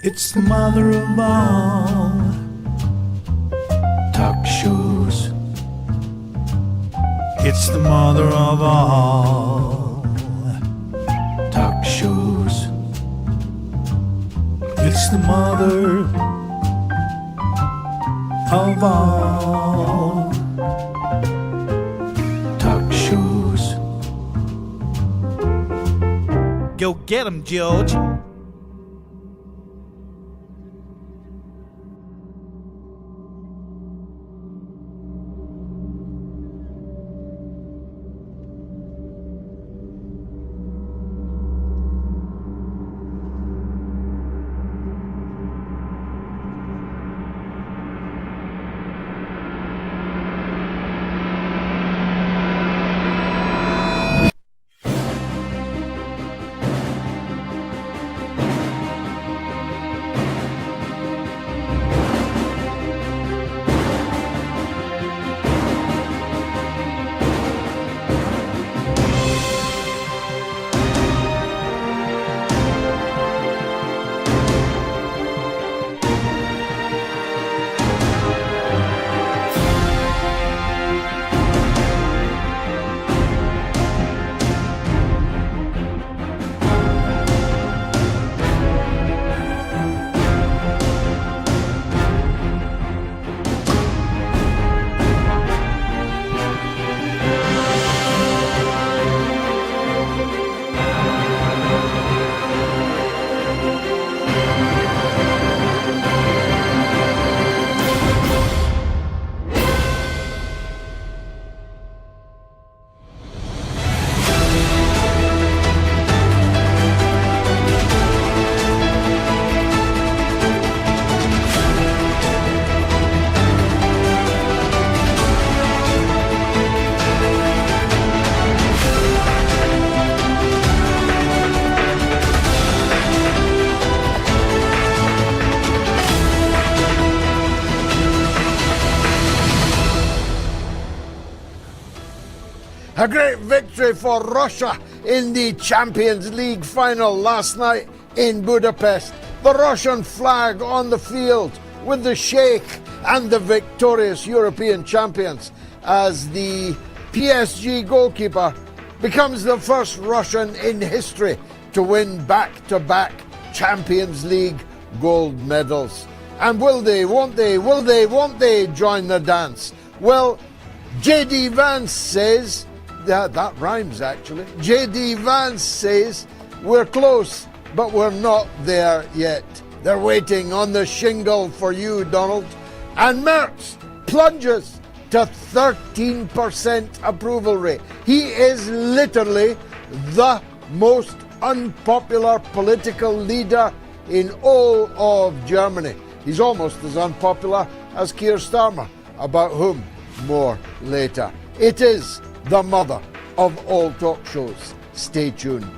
It's the mother of all talk shows. It's the mother of all talk shows. It's the mother of all talk shows. Go get 'em, George. A great victory for Russia in the Champions League final last night in Budapest. The Russian flag on the field with the Sheikh and the victorious European champions as the PSG goalkeeper becomes the first Russian in history to win back-to-back Champions League gold medals. And will they, won't they join the dance? Well, J.D. Vance says, that rhymes actually. J.D. Vance says, we're close, but we're not there yet. They're waiting on the shingle for you, Donald. And Merz plunges to 13% approval rate. He is literally the most unpopular political leader in all of Germany. He's almost as unpopular as Keir Starmer, about whom more later. It is the mother of all talk shows. Stay tuned.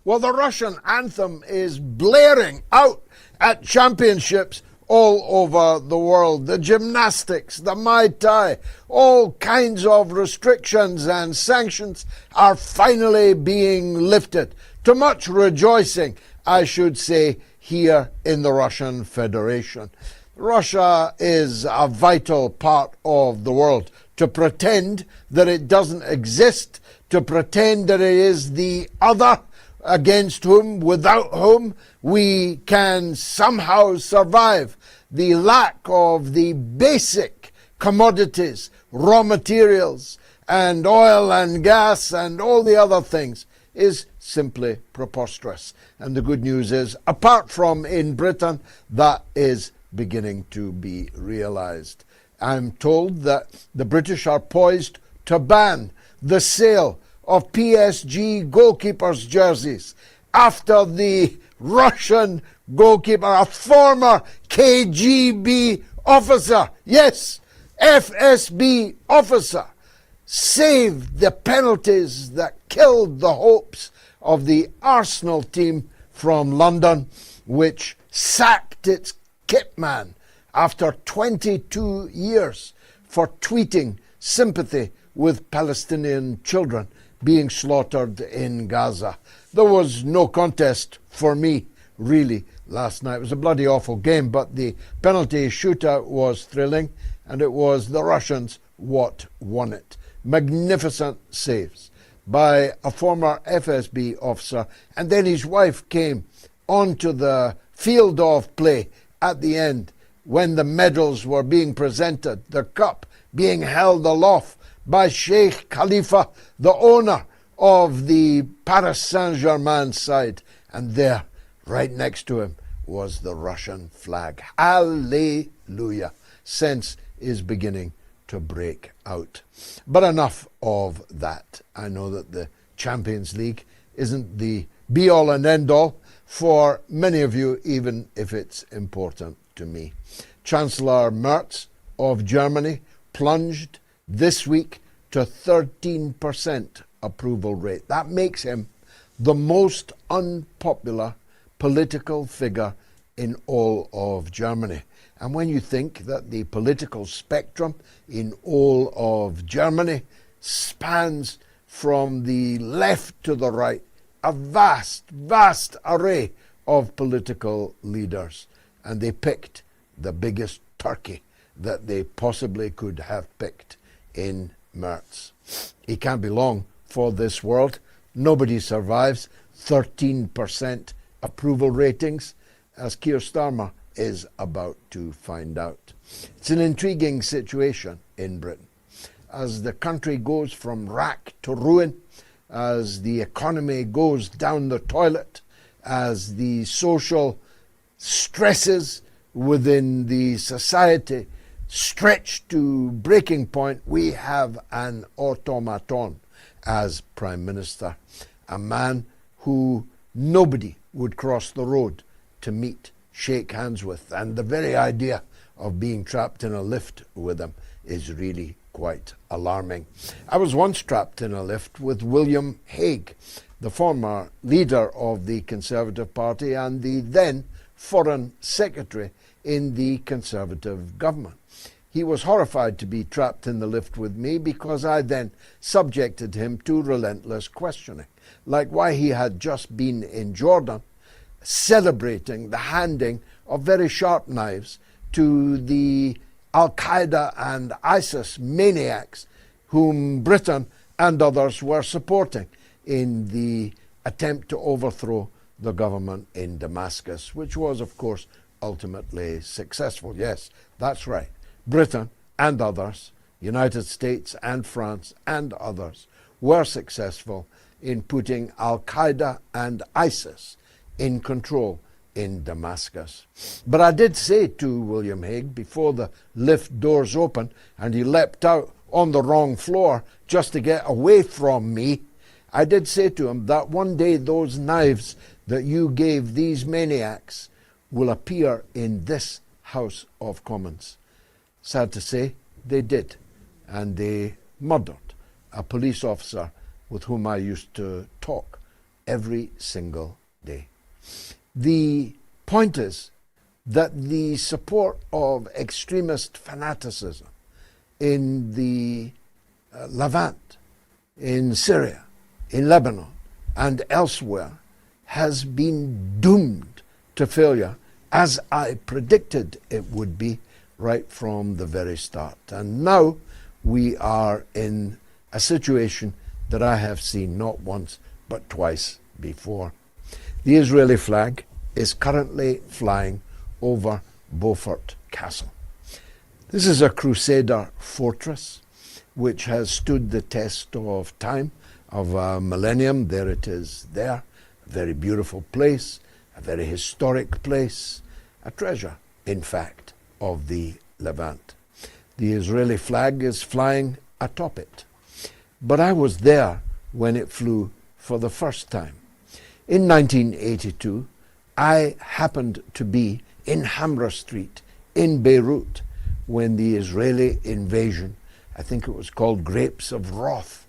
Well, the Russian anthem is blaring out at championships all over the world. The gymnastics, the Muay Thai, all kinds of restrictions and sanctions are finally being lifted. To much rejoicing, I should say, here in the Russian Federation. Russia is a vital part of the world. To pretend that it doesn't exist, to pretend that it is the other against whom, without whom, we can somehow survive. The lack of the basic commodities, raw materials, and oil and gas and all the other things is simply preposterous. And the good news is, apart from in Britain, that is beginning to be realized. I'm told that the British are poised to ban the sale of PSG goalkeepers' jerseys after the Russian goalkeeper, a former KGB officer, yes, FSB officer, saved the penalties that killed the hopes of the Arsenal team from London, which sacked its kit man after 22 years for tweeting sympathy with Palestinian children being slaughtered in Gaza. There was no contest for me, really, last night. It was a bloody awful game, but the penalty shootout was thrilling, and it was the Russians what won it. Magnificent saves by a former FSB officer, and then his wife came onto the field of play at the end when the medals were being presented, the cup being held aloft by Sheikh Khalifa, the owner of the Paris Saint-Germain side, and there, right next to him, was the Russian flag. Hallelujah. Sense is beginning to break out. But enough of that. I know that the Champions League isn't the be-all and end-all for many of you, even if it's important to me. Chancellor Merz of Germany plunged this week to 13% approval rate. That makes him the most unpopular political figure in all of Germany. And when you think that the political spectrum in all of Germany spans from the left to the right, a vast, vast array of political leaders, and they picked the biggest turkey that they possibly could have picked in Merz. He can't be long for this world. Nobody survives 13% approval ratings, as Keir Starmer is about to find out. It's an intriguing situation in Britain. As the country goes from rack to ruin, as the economy goes down the toilet, as the social stresses within the society stretch to breaking point, we have an automaton as Prime Minister, a man who nobody would cross the road to meet, shake hands with, and the very idea of being trapped in a lift with him is really quite alarming. I was once trapped in a lift with William Hague, the former leader of the Conservative Party and the then Foreign Secretary in the Conservative government. He was horrified to be trapped in the lift with me because I then subjected him to relentless questioning, like why he had just been in Jordan celebrating the handing of very sharp knives to the Al-Qaeda and ISIS maniacs whom Britain and others were supporting in the attempt to overthrow the government in Damascus, which was, of course, ultimately successful. Yes, that's right. Britain and others, United States and France and others, were successful in putting Al-Qaeda and ISIS in control in Damascus. But I did say to William Hague before the lift doors opened and he leapt out on the wrong floor just to get away from me, I did say to him that one day those knives that you gave these maniacs will appear in this House of Commons. Sad to say, they did, and they murdered a police officer with whom I used to talk every single day. The point is that the support of extremist fanaticism in the Levant, in Syria, in Lebanon, and elsewhere has been doomed to failure, as I predicted it would be right from the very start. And now we are in a situation that I have seen not once but twice before. The Israeli flag is currently flying over Beaufort Castle. This is a Crusader fortress which has stood the test of time, of a millennium. There it is there, a very beautiful place, a very historic place, a treasure, in fact, of the Levant. The Israeli flag is flying atop it. But I was there when it flew for the first time. In 1982, I happened to be in Hamra Street in Beirut when the Israeli invasion, I think it was called Grapes of Wrath,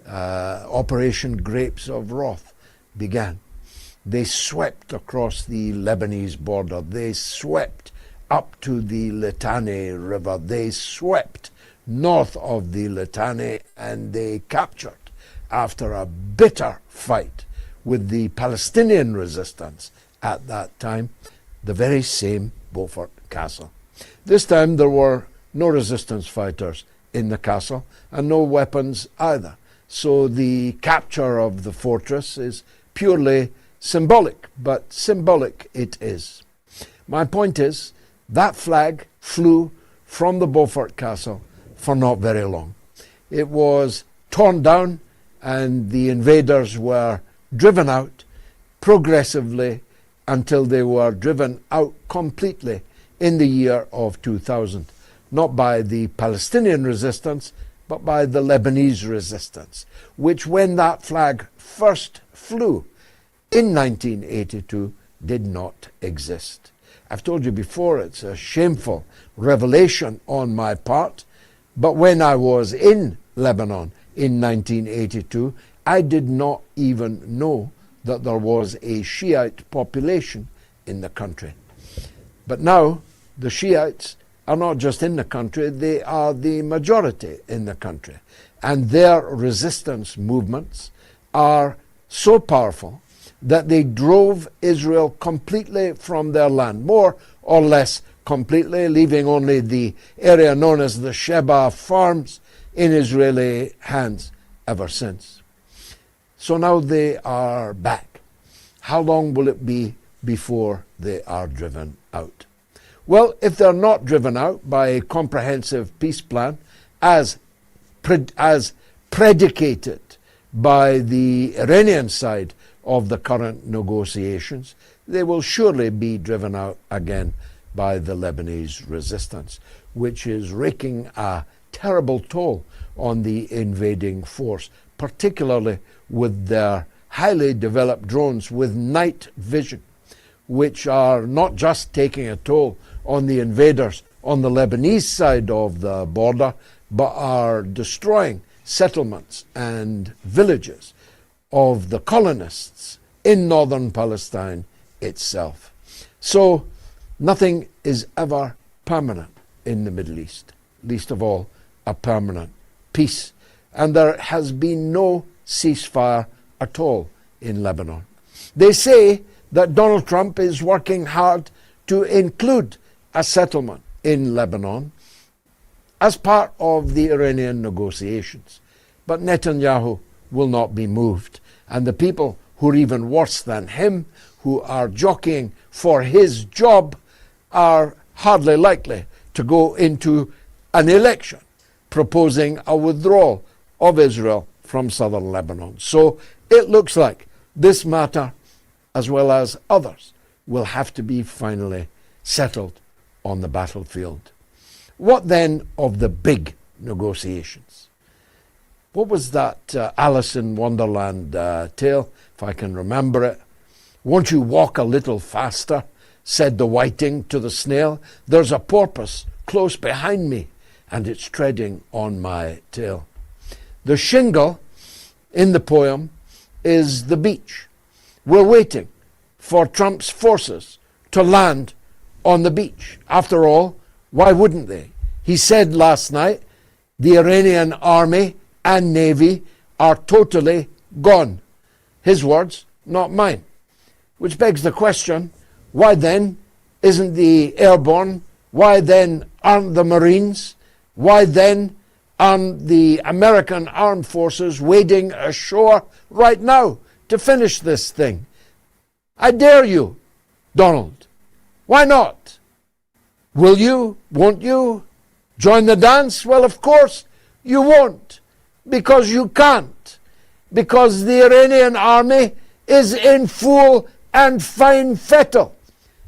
Operation Grapes of Wrath, began. They swept across the Lebanese border. They swept up to the Litani River. They swept north of the Litani and they captured, after a bitter fight with the Palestinian resistance at that time, the very same Beaufort Castle. This time there were no resistance fighters in the castle and no weapons either. So the capture of the fortress is purely symbolic, but symbolic it is. My point is, that flag flew from the Beaufort Castle for not very long. It was torn down and the invaders were driven out progressively until they were driven out completely in the year of 2000, not by the Palestinian resistance, but by the Lebanese resistance, which, when that flag first flew in 1982, did not exist. I've told you before, it's a shameful revelation on my part, but when I was in Lebanon in 1982, I did not even know that there was a Shiite population in the country. But now the Shiites are not just in the country, they are the majority in the country. And their resistance movements are so powerful that they drove Israel completely from their land, more or less completely, leaving only the area known as the Sheba farms in Israeli hands ever since. So now they are back. How long will it be before they are driven out? Well, if they're not driven out by a comprehensive peace plan as predicated by the Iranian side of the current negotiations, they will surely be driven out again by the Lebanese resistance, which is wreaking a terrible toll on the invading force, particularly with their highly developed drones with night vision, which are not just taking a toll on the invaders on the Lebanese side of the border, but are destroying settlements and villages of the colonists in northern Palestine itself. So nothing is ever permanent in the Middle East, least of all a permanent peace. And there has been no ceasefire at all in Lebanon. They say that Donald Trump is working hard to include a settlement in Lebanon as part of the Iranian negotiations. But Netanyahu will not be moved. And the people who are even worse than him, who are jockeying for his job, are hardly likely to go into an election proposing a withdrawal of Israel from southern Lebanon. So it looks like this matter, as well as others, will have to be finally settled on the battlefield. What then of the big negotiations? What was that Alice in Wonderland tale, if I can remember it? Won't you walk a little faster, said the whiting to the snail. There's a porpoise close behind me, and it's treading on my tail. The shingle in the poem is the beach. We're waiting for Trump's forces to land on the beach. After all, why wouldn't they? He said last night, the Iranian army and navy are totally gone. His words, not mine. Which begs the question, why then isn't the airborne? Why then aren't the Marines? Why then aren't the American armed forces wading ashore right now to finish this thing? I dare you, Donald. Why not? Will you? Won't you? Join the dance? Well, of course you won't, because you can't, because the Iranian army is in full and fine fettle.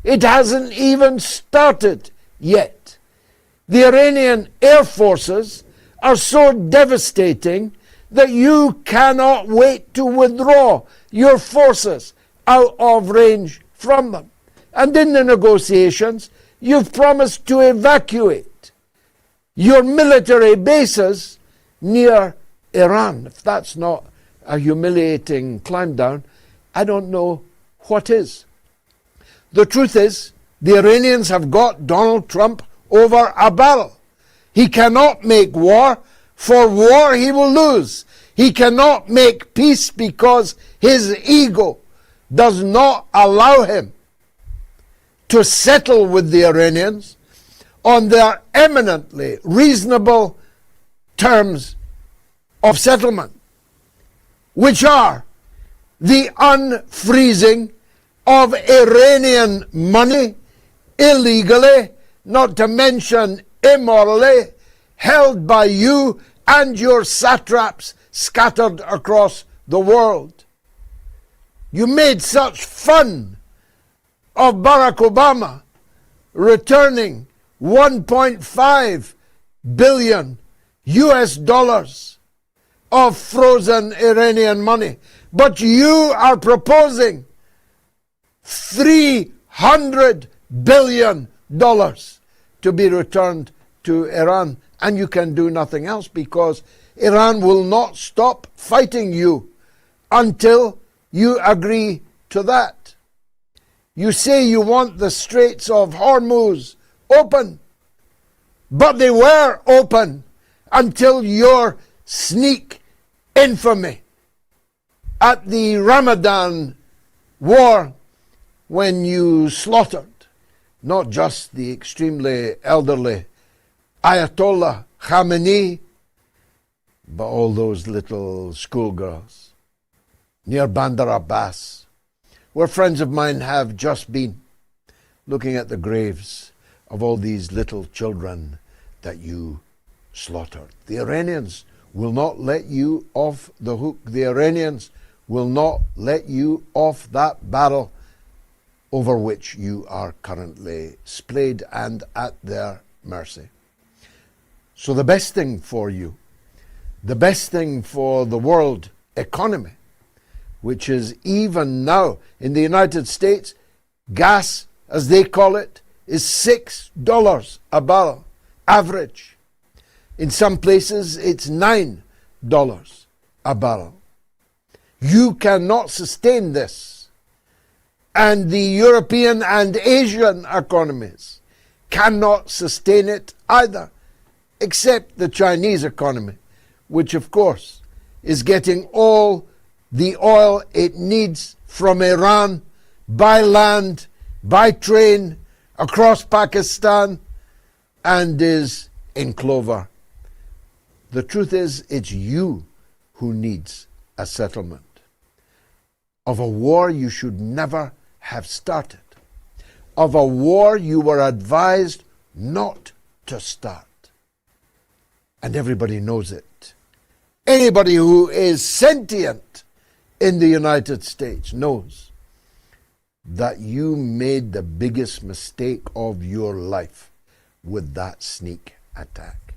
It hasn't even started yet. The Iranian air forces are so devastating that you cannot wait to withdraw your forces out of range from them. And in the negotiations, you've promised to evacuate your military bases near Iran. If that's not a humiliating climb down, I don't know what is. The truth is, The Iranians have got Donald Trump over a barrel. He cannot make war. For war he will lose. He cannot make peace because his ego does not allow him to settle with the Iranians on their eminently reasonable terms of settlement, which are the unfreezing of Iranian money illegally, not to mention immorally, held by you and your satraps scattered across the world. You made such fun of Barack Obama returning 1.5 billion US dollars of frozen Iranian money, but you are proposing $300 billion to be returned to Iran, and you can do nothing else because Iran will not stop fighting you until you agree to that. You say you want the Straits of Hormuz open, but they were open until your sneak infamy at the Ramadan war, when you slaughtered not just the extremely elderly Ayatollah Khamenei, but all those little schoolgirls near Bandar Abbas, where friends of mine have just been looking at the graves of all these little children that you slaughtered. The Iranians will not let you off the hook. The Iranians will not let you off that barrel over which you are currently splayed and at their mercy. So the best thing for you, the best thing for the world economy, which is even now in the United States, gas, as they call it, is $6 a barrel, average. In some places, it's $9 a barrel. You cannot sustain this. And the European and Asian economies cannot sustain it either, except the Chinese economy, which of course is getting all the oil it needs from Iran by land, by train, across Pakistan, and is in clover. The truth is, it's you who needs a settlement of a war you should never have started, of a war you were advised not to start. And everybody knows it. Anybody who is sentient in the United States knows that you made the biggest mistake of your life with that sneak attack.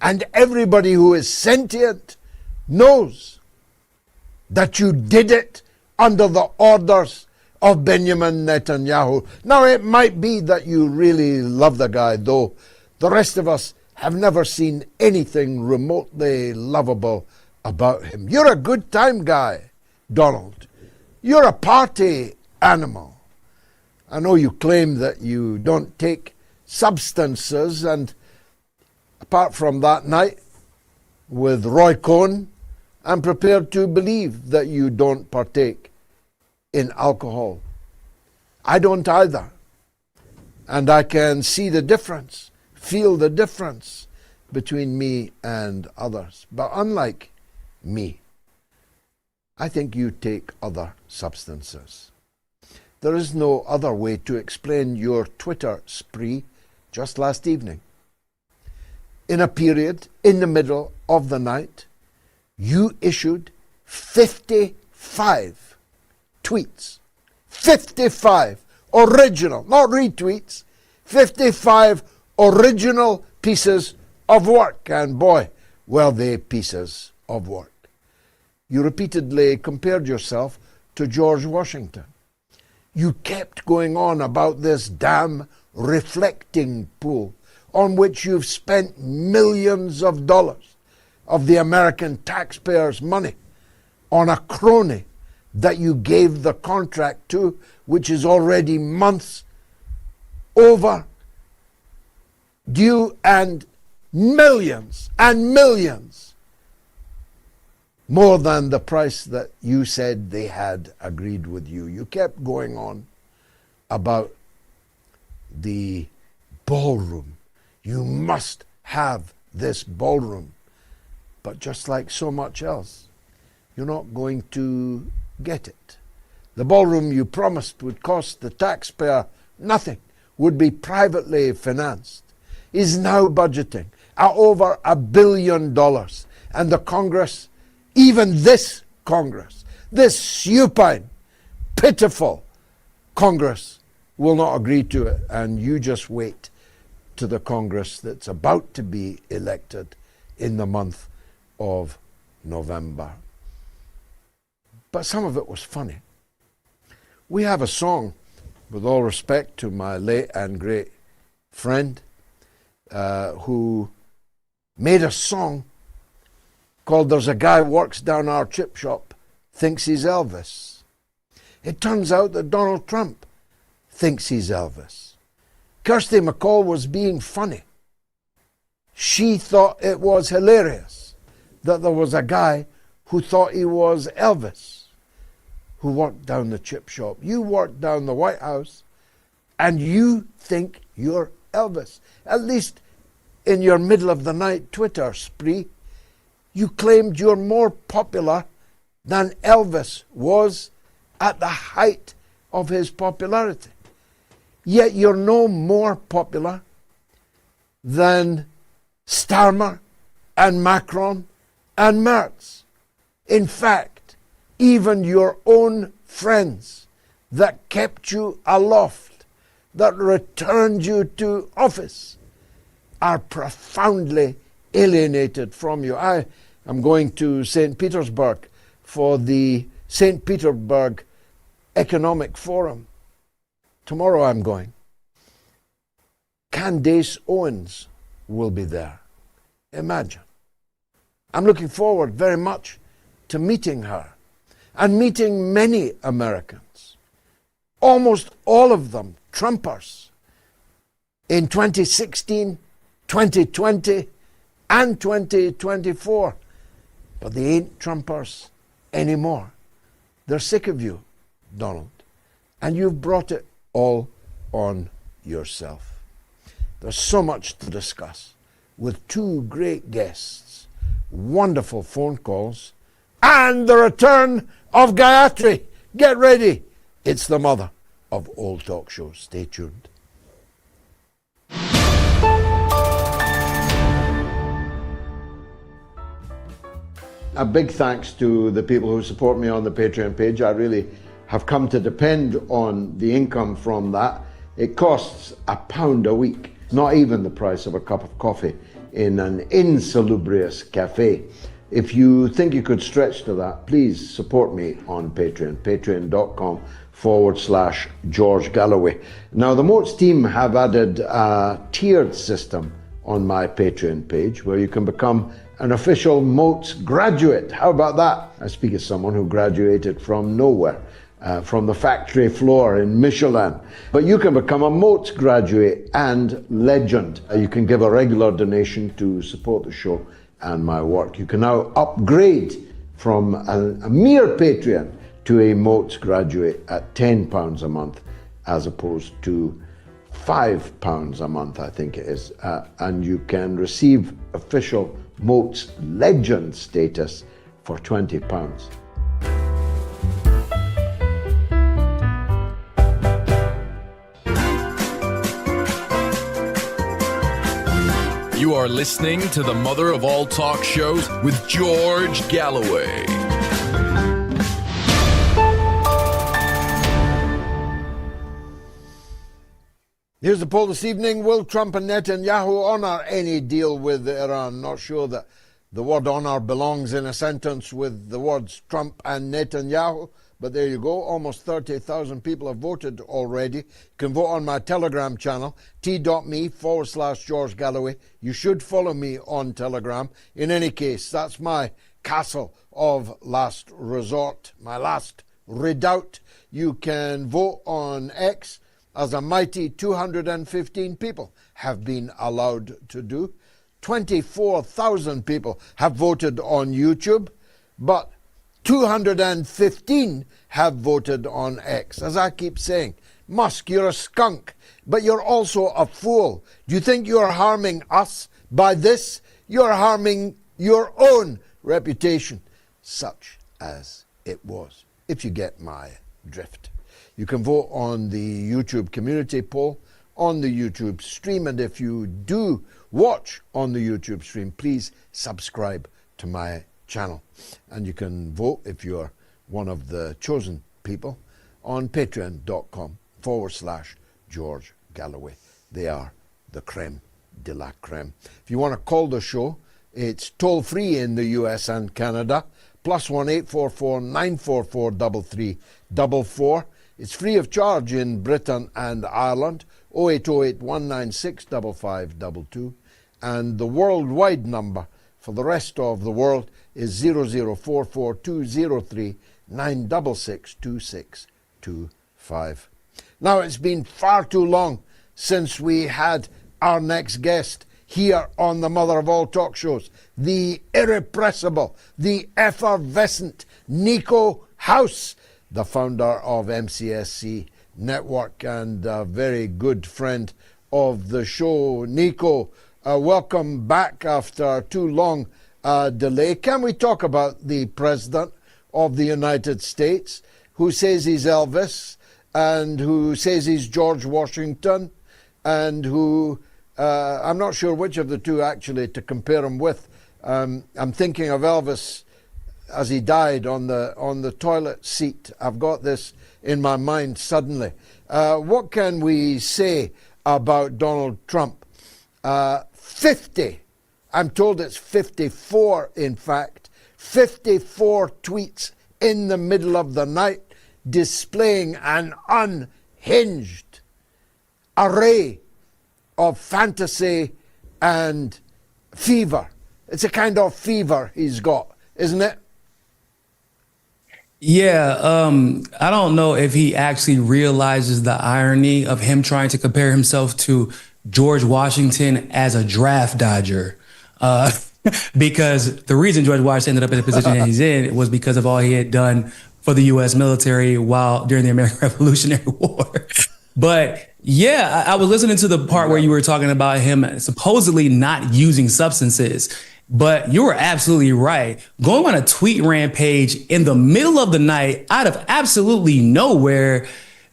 And everybody who is sentient knows that you did it under the orders of Benjamin Netanyahu. Now, it might be that you really love the guy, though the rest of us have never seen anything remotely lovable about him. You're a good time guy, Donald. You're a party animal. I know you claim that you don't take substances, and apart from that night with Roy Cohn, I'm prepared to believe that you don't partake in alcohol. I don't either. And I can see the difference, feel the difference between me and others. But unlike me, I think you take other substances. There is no other way to explain your Twitter spree just last evening. In a period in the middle of the night, you issued 55 tweets. 55 original, not retweets, 55 original pieces of work. And boy, were they pieces of work. You repeatedly compared yourself to George Washington. You kept going on about this damn reflecting pool on which you've spent millions of dollars of the American taxpayers' money on a crony that you gave the contract to, which is already months overdue and millions more than the price that you said they had agreed with you. You kept going on about the ballroom. You must have this ballroom. But just like so much else, you're not going to get it. The ballroom you promised would cost the taxpayer nothing, would be privately financed, is now budgeting at over $1 billion. And the Congress, even this Congress, this supine, pitiful Congress, will not agree to it. And you just wait to the Congress that's about to be elected in the month of November. But some of it was funny. We have a song, with all respect to my late and great friend, who made a song called "There's a Guy Works Down Our Chip Shop, Thinks He's Elvis." It turns out that Donald Trump thinks he's Elvis. Kirsty McCall was being funny. She thought it was hilarious that there was a guy who thought he was Elvis, who worked down the chip shop. You worked down the White House, and you think you're Elvis. At least in your middle of the night Twitter spree, you claimed you're more popular than Elvis was at the height of his popularity. Yet you're no more popular than Starmer and Macron and Merz. In fact, even your own friends that kept you aloft, that returned you to office, are profoundly alienated from you. I am going to St. Petersburg for the St. Petersburg Economic Forum. Tomorrow I'm going. Candace Owens will be there. Imagine. I'm looking forward very much to meeting her and meeting many Americans, almost all of them Trumpers, in 2016, 2020, and 2024. But they ain't Trumpers anymore. They're sick of you, Donald, and you've brought it all on yourself. There's so much to discuss with two great guests, wonderful phone calls, and the return of Gayatri. Get ready. It's the mother of all talk shows. Stay tuned. A big thanks to the people who support me on the Patreon page. I really have come to depend on the income from that. It costs £1 a week, not even the price of a cup of coffee in an insalubrious cafe. If you think you could stretch to that, please support me on Patreon, patreon.com/George Galloway. Now, the Moats team have added a tiered system on my Patreon page where you can become an official Moats graduate. How about that? I speak as someone who graduated from nowhere, from the factory floor in Michelin. But you can become a Moats graduate and legend. You can give a regular donation to support the show and my work. You can now upgrade from a mere Patreon to a Moats graduate at £10 a month, as opposed to £5 a month, I think it is. And you can receive official Moats legend status for £20. You are listening to the mother of all talk shows with George Galloway. Here's the poll this evening. Will Trump and Netanyahu honour any deal with Iran? Not sure that the word honour belongs in a sentence with the words Trump and Netanyahu, but there you go. Almost 30,000 people have voted already. You can vote on my Telegram channel, t.me/George Galloway. You should follow me on Telegram. In any case, that's my castle of last resort, my last redoubt. You can vote on X as a mighty 215 people have been allowed to do. 24,000 people have voted on YouTube, but 215 have voted on X. As I keep saying, Musk, you're a skunk, but you're also a fool. Do you think you're harming us by this? You're harming your own reputation, such as it was, if you get my drift. You can vote on the YouTube community poll on the YouTube stream, and if you do watch on the YouTube stream, please subscribe to my channel. And you can vote, if you're one of the chosen people, on patreon.com/George Galloway. They are the creme de la creme. If you want to call the show, it's toll free in the US and Canada, +1 844 944 3344. It's free of charge in Britain and Ireland, 0808 196 5522. And the worldwide number for the rest of the world is 0044 203 966 2625. Now, it's been far too long since we had our next guest here on the mother of all talk shows, the irrepressible, the effervescent Niko House, the founder of MCSC Network and a very good friend of the show. Niko, welcome back after too long delay. Can we talk about the President of the United States, who says he's Elvis and who says he's George Washington, and who I'm not sure which of the two actually to compare him with. I'm thinking of Elvis as he died on the toilet seat. I've got this in my mind suddenly. What can we say about Donald Trump? 50, I'm told it's 54 in fact, 54 tweets in the middle of the night displaying an unhinged array of fantasy and fever. It's a kind of fever he's got, isn't it? Yeah, I don't know if he actually realizes the irony of him trying to compare himself to George Washington as a draft dodger. Because the reason George Washington ended up in the position that he's in was because of all he had done for the U.S. military during the American Revolutionary War. But yeah, I was listening to the part where you were talking about him supposedly not using substances. But you were absolutely right. Going on a tweet rampage in the middle of the night, out of absolutely nowhere,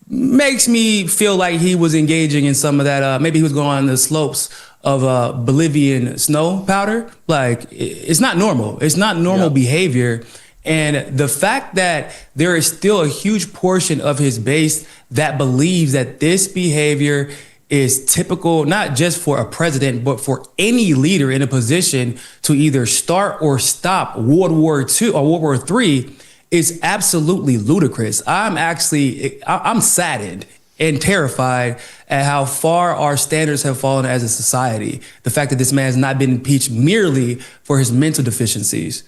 makes me feel like he was engaging in some of that. Maybe he was going on the slopes of Bolivian snow powder. Like, it's not normal. It's not normal behavior. And the fact that there is still a huge portion of his base that believes that this behavior is typical, not just for a president, but for any leader in a position to either start or stop World War II or World War III, is absolutely ludicrous. I'm saddened and terrified at how far our standards have fallen as a society. The fact that this man has not been impeached merely for his mental deficiencies.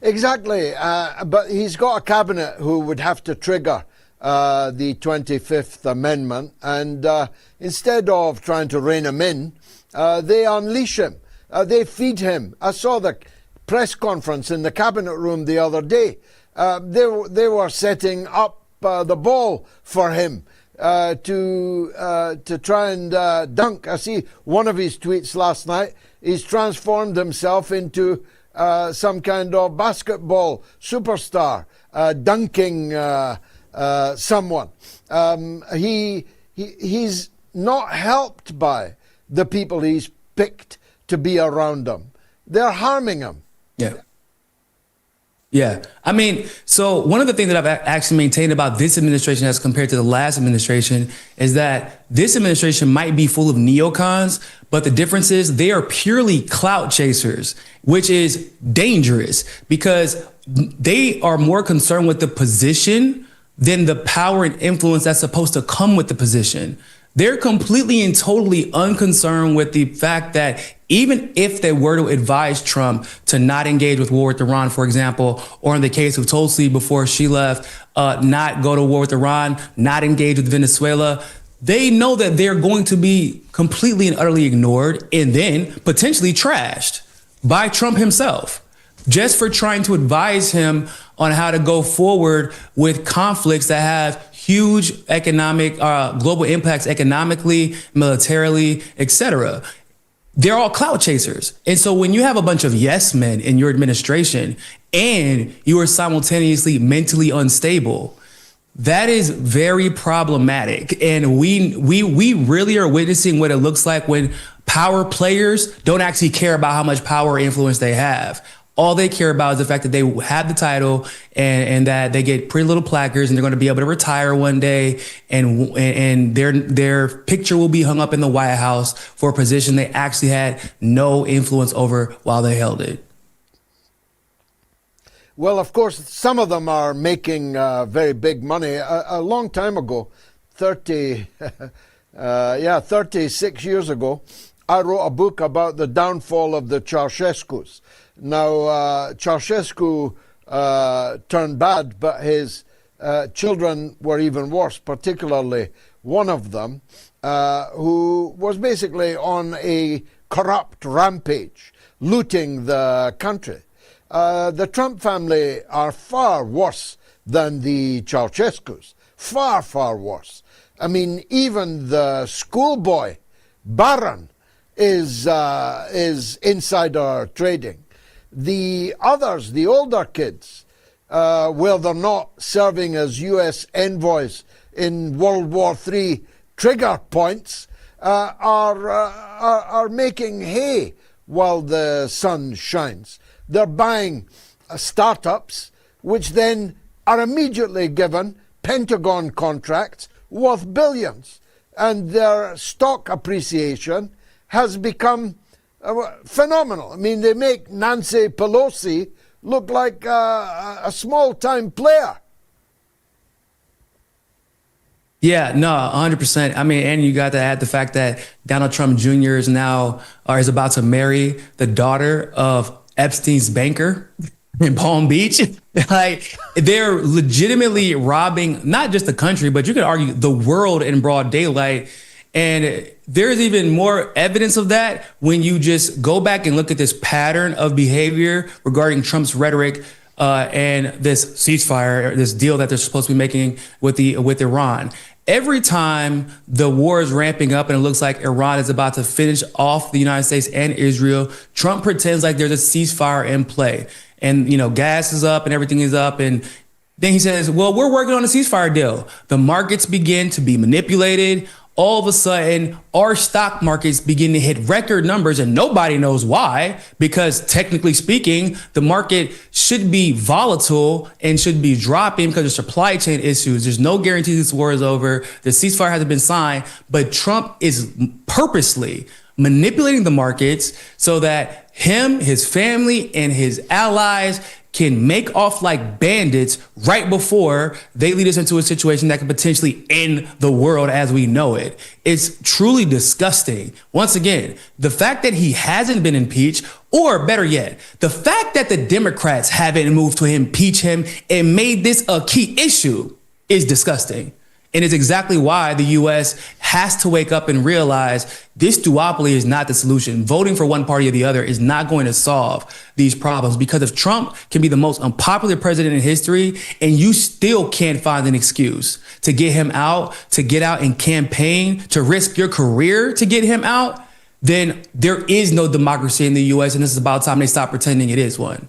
Exactly, but he's got a cabinet who would have to trigger the 25th Amendment, and instead of trying to rein him in, they unleash him. They feed him. I saw the press conference in the cabinet room the other day. They were setting up the ball for him to try and dunk. I see one of his tweets last night. He's transformed himself into some kind of basketball superstar, dunking someone. He's not helped by the people he's picked to be around him. They're harming him. Yeah. I mean, so one of the things that I've actually maintained about this administration as compared to the last administration is that this administration might be full of neocons, but the difference is they are purely clout chasers, which is dangerous because they are more concerned with the position than the power and influence that's supposed to come with the position. They're completely and totally unconcerned with the fact that even if they were to advise Trump to not engage with war with Iran, for example, or in the case of Tulsi before she left, not go to war with Iran, not engage with Venezuela, they know that they're going to be completely and utterly ignored and then potentially trashed by Trump himself, just for trying to advise him on how to go forward with conflicts that have huge economic, global impacts economically, militarily, etc. They're all clout chasers. And so when you have a bunch of yes men in your administration and you are simultaneously mentally unstable, that is very problematic. And we really are witnessing what it looks like when power players don't actually care about how much power or influence they have. All they care about is the fact that they have the title and that they get pretty little placards and they're going to be able to retire one day and their picture will be hung up in the White House for a position they actually had no influence over while they held it. Well, of course, some of them are making very big money. A long time ago, 36 years ago, I wrote a book about the downfall of the Ceausescus. Now, Ceausescu turned bad, but his children were even worse, particularly one of them, who was basically on a corrupt rampage, looting the country. The Trump family are far worse than the Ceausescus, far, far worse. I mean, even the schoolboy, Barron, is insider trading. The others, the older kids, where they're not serving as U.S. envoys in World War III trigger points, are making hay while the sun shines. They're buying startups, which then are immediately given Pentagon contracts worth billions. And their stock appreciation has become phenomenal. I mean, they make Nancy Pelosi look like a small-time player. Yeah, no, 100%. I mean, and you got to add the fact that Donald Trump Jr. is about to marry the daughter of Epstein's banker in Palm Beach. Like, they're legitimately robbing not just the country, but you could argue the world in broad daylight. And there's even more evidence of that when you just go back and look at this pattern of behavior regarding Trump's rhetoric and this ceasefire, this deal that they're supposed to be making with Iran. Every time the war is ramping up and it looks like Iran is about to finish off the United States and Israel, Trump pretends like there's a ceasefire in play. And, gas is up and everything is up. And then he says, well, we're working on a ceasefire deal. The markets begin to be manipulated. All of a sudden, our stock markets begin to hit record numbers and nobody knows why, because technically speaking, the market should be volatile and should be dropping because of supply chain issues. There's no guarantee this war is over. The ceasefire hasn't been signed, but Trump is purposely manipulating the markets so that him, his family, and his allies can make off like bandits right before they lead us into a situation that could potentially end the world as we know it. It's truly disgusting. Once again, the fact that he hasn't been impeached, or better yet, the fact that the Democrats haven't moved to impeach him and made this a key issue is disgusting. And it's exactly why the U.S. has to wake up and realize this duopoly is not the solution. Voting for one party or the other is not going to solve these problems, because if Trump can be the most unpopular president in history and you still can't find an excuse to get him out, to get out and campaign, to risk your career to get him out, then there is no democracy in the U.S. and this is about time they stop pretending it is one.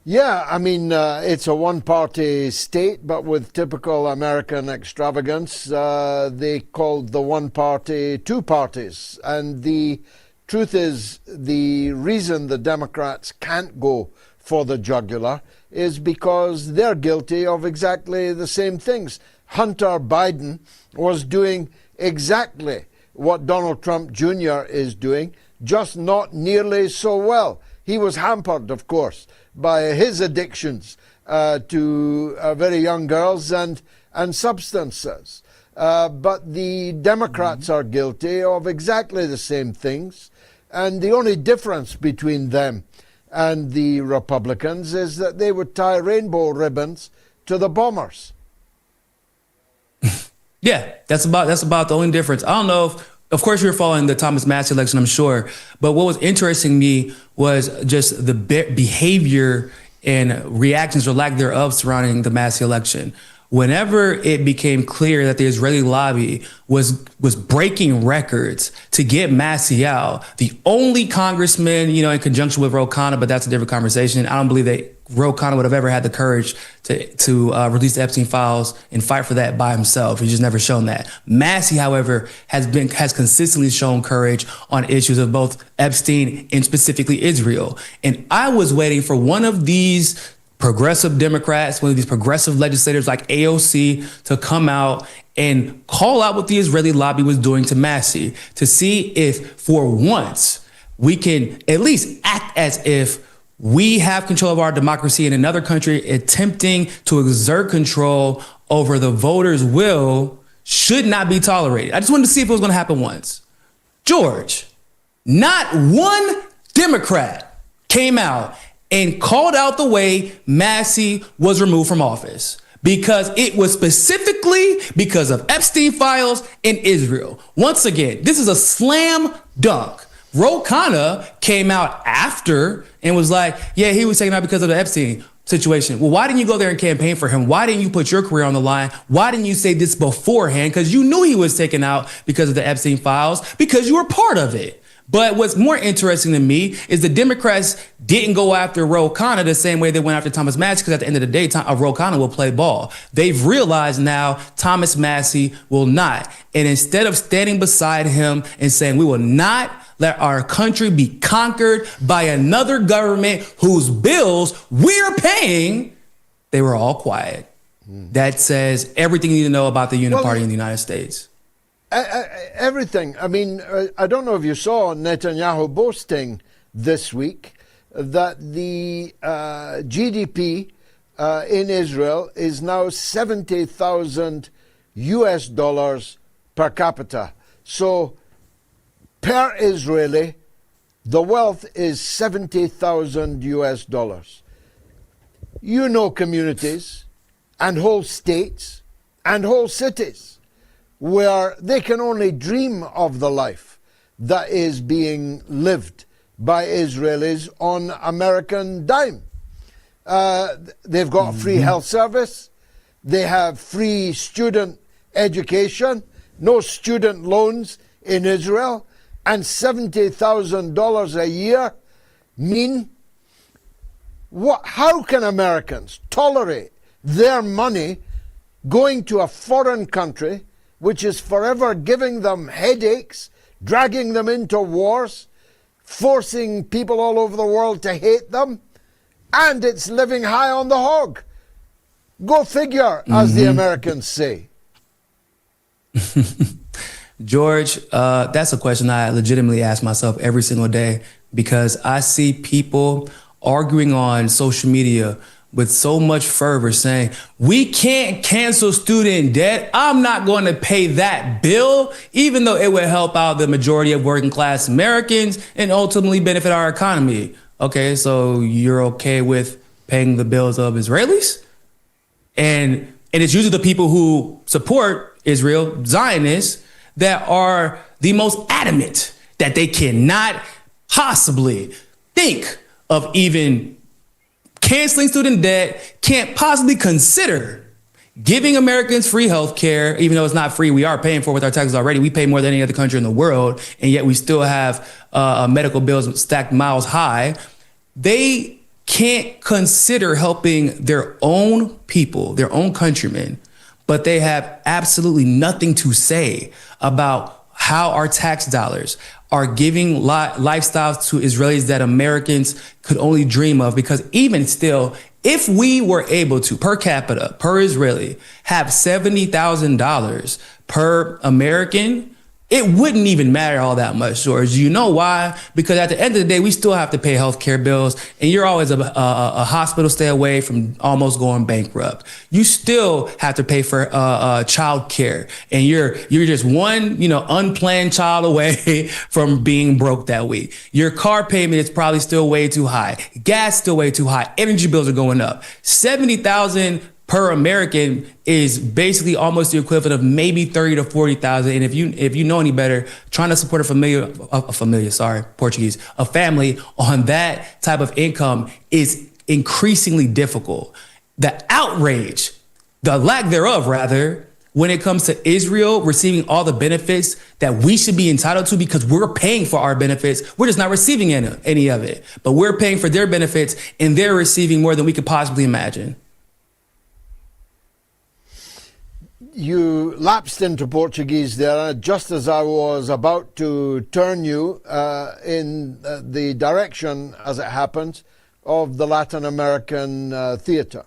Yeah, I mean, it's a one-party state, but with typical American extravagance, they called the one party two parties. And the truth is, the reason the Democrats can't go for the jugular is because they're guilty of exactly the same things. Hunter Biden was doing exactly what Donald Trump Jr. is doing, just not nearly so well. He was hampered, of course, by his addictions to very young girls and substances. but the Democrats are guilty of exactly the same things. And the only difference between them and the Republicans is that they would tie rainbow ribbons to the bombers. Yeah, that's about the only difference. I don't know if, of course, you're following the Thomas Massie election, I'm sure. But what was interesting to me was just the behavior and reactions or lack thereof surrounding the Massie election. Whenever it became clear that the Israeli lobby was breaking records to get Massie out, the only congressman, in conjunction with Ro Khanna, but that's a different conversation. I don't believe that Ro Khanna would have ever had the courage to release the Epstein files and fight for that by himself. He's just never shown that. Massie, however, has consistently shown courage on issues of both Epstein and specifically Israel. And I was waiting for one of these progressive Democrats, one of these progressive legislators like AOC to come out and call out what the Israeli lobby was doing to Massie, to see if for once we can at least act as if we have control of our democracy in another country attempting to exert control over the voters' will should not be tolerated. I just wanted to see if it was going to happen once. George, not one Democrat came out and called out the way Massie was removed from office, because it was specifically because of Epstein files in Israel. Once again, this is a slam dunk. Ro Khanna came out after and was like, yeah, he was taken out because of the Epstein situation. Well, why didn't you go there and campaign for him? Why didn't you put your career on the line? Why didn't you say this beforehand? Because you knew he was taken out because of the Epstein files, because you were part of it. But what's more interesting to me is the Democrats didn't go after Ro Khanna the same way they went after Thomas Massie, because at the end of the day, Ro Khanna will play ball. They've realized now Thomas Massie will not. And instead of standing beside him and saying we will not let our country be conquered by another government whose bills we're paying, they were all quiet. That says everything you need to know about the Uniparty in the United States. Everything. I mean, I don't know if you saw Netanyahu boasting this week that the GDP in Israel is now 70,000 US dollars per capita. So per Israeli, the wealth is 70,000 US dollars. You know communities and whole states and whole cities where they can only dream of the life that is being lived by Israelis on American dime. They've got a free health service. They have free student education, no student loans in Israel, and $70,000 a year mean what? How can Americans tolerate their money going to a foreign country which is forever giving them headaches, dragging them into wars, forcing people all over the world to hate them, and it's living high on the hog? Go figure, as the Americans say. George, that's a question I legitimately ask myself every single day, because I see people arguing on social media with so much fervor saying, we can't cancel student debt. I'm not going to pay that bill, even though it would help out the majority of working class Americans and ultimately benefit our economy. Okay, so you're okay with paying the bills of Israelis? And it's usually the people who support Israel, Zionists, that are the most adamant that they cannot possibly think of even canceling student debt, can't possibly consider giving Americans free health care, even though it's not free. We are paying for it with our taxes already. We pay more than any other country in the world, and yet we still have medical bills stacked miles high. They can't consider helping their own people, their own countrymen, but they have absolutely nothing to say about how our tax dollars are giving lifestyles to Israelis that Americans could only dream of. Because even still, if we were able to, per capita, per Israeli, have $70,000 per American, it wouldn't even matter all that much, George. You know why? Because at the end of the day, we still have to pay healthcare bills, and you're always a hospital stay away from almost going bankrupt. You still have to pay for child care, and you're just one unplanned child away from being broke that week. Your car payment is probably still way too high. Gas still way too high. Energy bills are going up. $70,000 per American is basically almost the equivalent of maybe 30 to 40,000. And if you know any better, trying to support a family on that type of income is increasingly difficult. The outrage, the lack thereof rather, when it comes to Israel receiving all the benefits that we should be entitled to because we're paying for our benefits. We're just not receiving any of it, but we're paying for their benefits and they're receiving more than we could possibly imagine. You lapsed into Portuguese there, just as I was about to turn you in the direction, as it happens, of the Latin American theatre.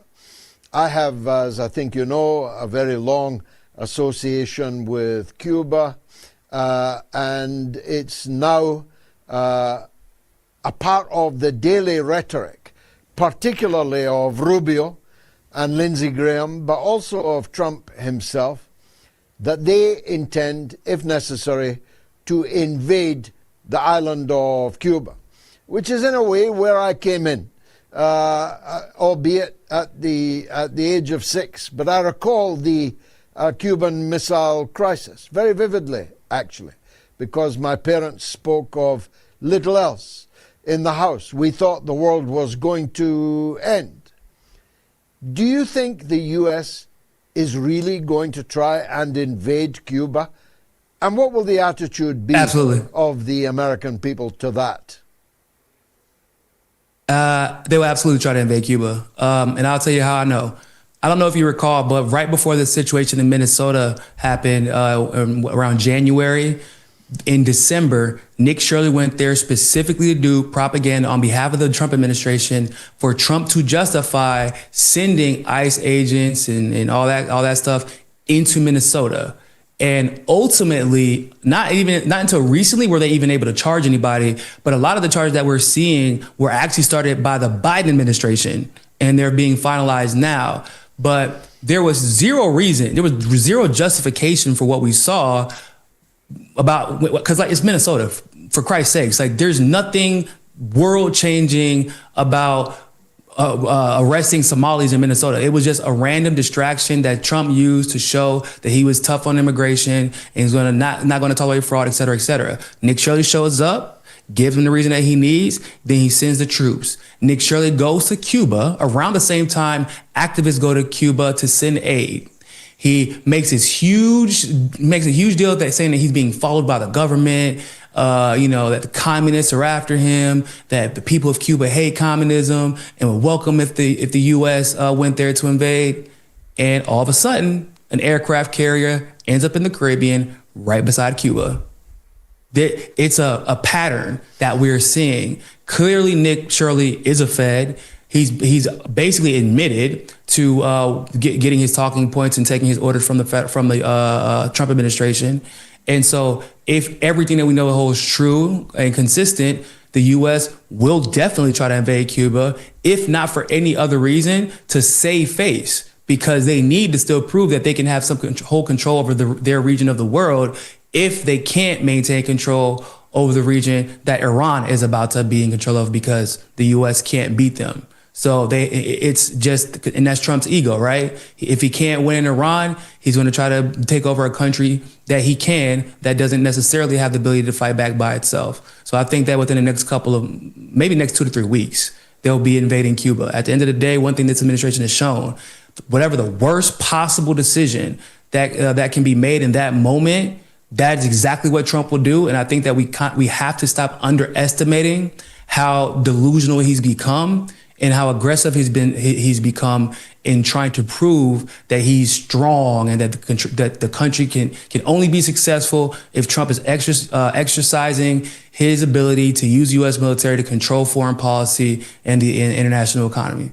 I have, as I think you know, a very long association with Cuba, and it's now a part of the daily rhetoric, particularly of Rubio and Lindsey Graham, but also of Trump himself, that they intend, if necessary, to invade the island of Cuba, which is in a way where I came in, albeit at the age of 6. But I recall the Cuban Missile Crisis very vividly, actually, because my parents spoke of little else in the house. We thought the world was going to end. Do you think the U.S. is really going to try and invade Cuba? And what will the attitude be of the American people to that? They will absolutely try to invade Cuba. And I'll tell you how I know. I don't know if you recall, but right before this situation in Minnesota happened around January, in December, Nick Shirley went there specifically to do propaganda on behalf of the Trump administration for Trump to justify sending ICE agents and all that stuff into Minnesota. And ultimately, not until recently were they even able to charge anybody. But a lot of the charges that we're seeing were actually started by the Biden administration, and they're being finalized now. But there was zero justification for what we saw because it's Minnesota, for Christ's sakes. Like, there's nothing world changing about arresting Somalis in Minnesota. It was just a random distraction that Trump used to show that he was tough on immigration and he's going to not going to tolerate fraud, et cetera, et cetera. Nick Shirley shows up, gives him the reason that he needs, then he sends the troops. Nick Shirley goes to Cuba around the same time activists go to Cuba to send aid. He makes a huge deal that saying that he's being followed by the government, that the communists are after him, that the people of Cuba hate communism and would welcome if the U.S. Went there to invade. And all of a sudden, an aircraft carrier ends up in the Caribbean right beside Cuba. It's a pattern that we're seeing. Clearly, Nick Shirley is a Fed. He's basically admitted to getting his talking points and taking his orders from the Trump administration. And so if everything that we know holds true and consistent, the U.S. will definitely try to invade Cuba, if not for any other reason, to save face, because they need to still prove that they can have some whole control over their region of the world if they can't maintain control over the region that Iran is about to be in control of, because the U.S. can't beat them. So it's just, and that's Trump's ego, right? If he can't win in Iran, he's going to try to take over a country that doesn't necessarily have the ability to fight back by itself. So I think that within the next next 2 to 3 weeks, they'll be invading Cuba. At the end of the day, one thing this administration has shown, whatever the worst possible decision that can be made in that moment, that's exactly what Trump will do. And I think that we have to stop underestimating how delusional he's become and how aggressive he's become in trying to prove that he's strong and that the country can only be successful if Trump is exercising his ability to use U.S. military to control foreign policy and the international economy.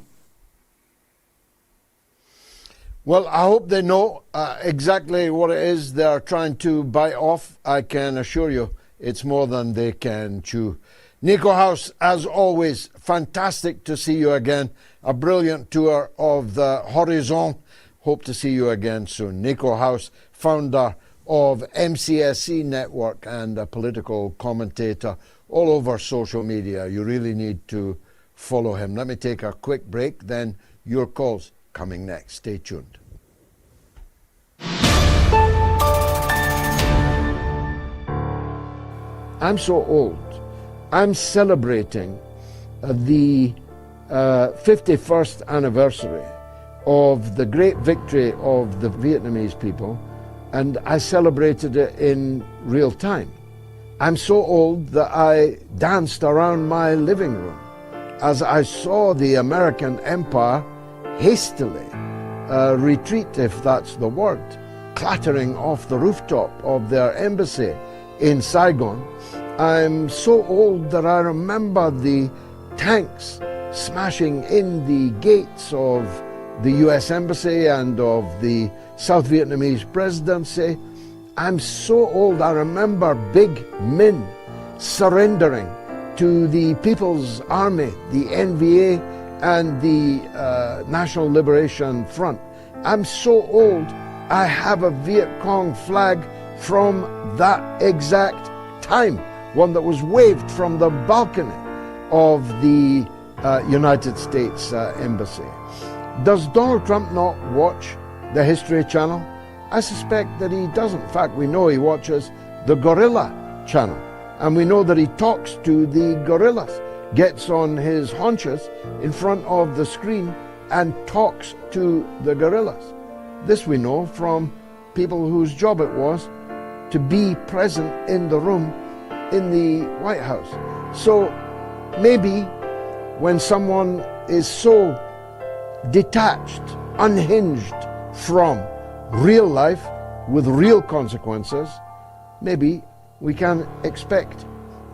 Well, I hope they know exactly what it is they're trying to bite off. I can assure you it's more than they can chew. Niko House, as always, fantastic to see you again. A brilliant tour of the horizon. Hope to see you again soon. Niko House, founder of MCSC Network and a political commentator all over social media. You really need to follow him. Let me take a quick break, then your calls coming next. Stay tuned. I'm so old. I'm celebrating the 51st anniversary of the great victory of the Vietnamese people, and I celebrated it in real time. I'm so old that I danced around my living room as I saw the American empire hastily retreat, if that's the word, clattering off the rooftop of their embassy in Saigon. I'm so old that I remember the tanks smashing in the gates of the US Embassy and of the South Vietnamese presidency. I'm so old I remember Big Min surrendering to the People's Army, the NVA, and the National Liberation Front. I'm so old I have a Viet Cong flag from that exact time, one that was waved from the balcony of the United States Embassy. Does Donald Trump not watch the History Channel? I suspect that he doesn't. In fact, we know he watches the Gorilla Channel, and we know that he talks to the gorillas, gets on his haunches in front of the screen and talks to the gorillas. This we know from people whose job it was to be present in the room in the White House. So maybe when someone is so detached, unhinged from real life with real consequences, maybe we can expect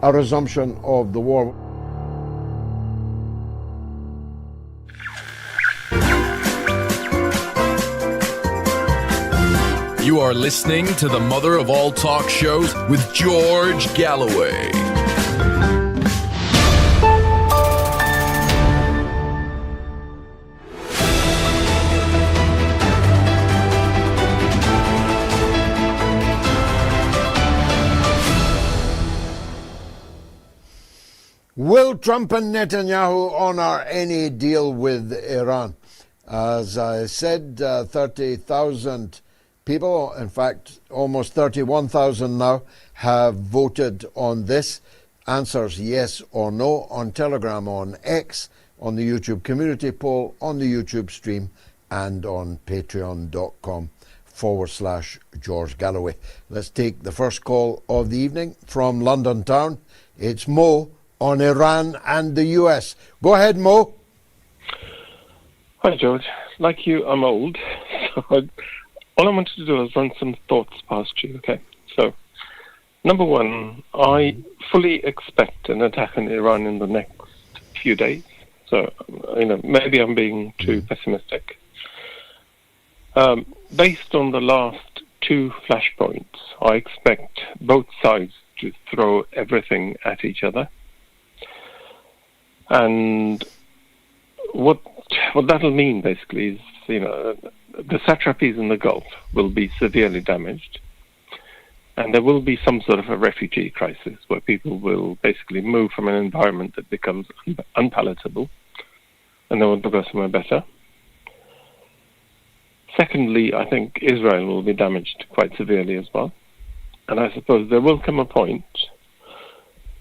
a resumption of the war. You are listening to the mother of all talk shows with George Galloway. Will Trump and Netanyahu honor any deal with Iran? As I said, 30,000 people, in fact, almost 31,000 now, have voted on this. Answers yes or no on Telegram, on X, on the YouTube community poll, on the YouTube stream, and on patreon.com/George Galloway. Let's take the first call of the evening from London town. It's Mo on Iran and the US. Go ahead, Mo. Hi, George. Like you, I'm old, so all I wanted to do is run some thoughts past you, okay? So, number one, I fully expect an attack on Iran in the next few days. So, maybe I'm being too pessimistic. Based on the last two flashpoints, I expect both sides to throw everything at each other. And what that'll mean, basically, is, the satrapies in the Gulf will be severely damaged, and there will be some sort of a refugee crisis where people will basically move from an environment that becomes unpalatable, and they want to go somewhere better. Secondly, I think Israel will be damaged quite severely as well, and I suppose there will come a point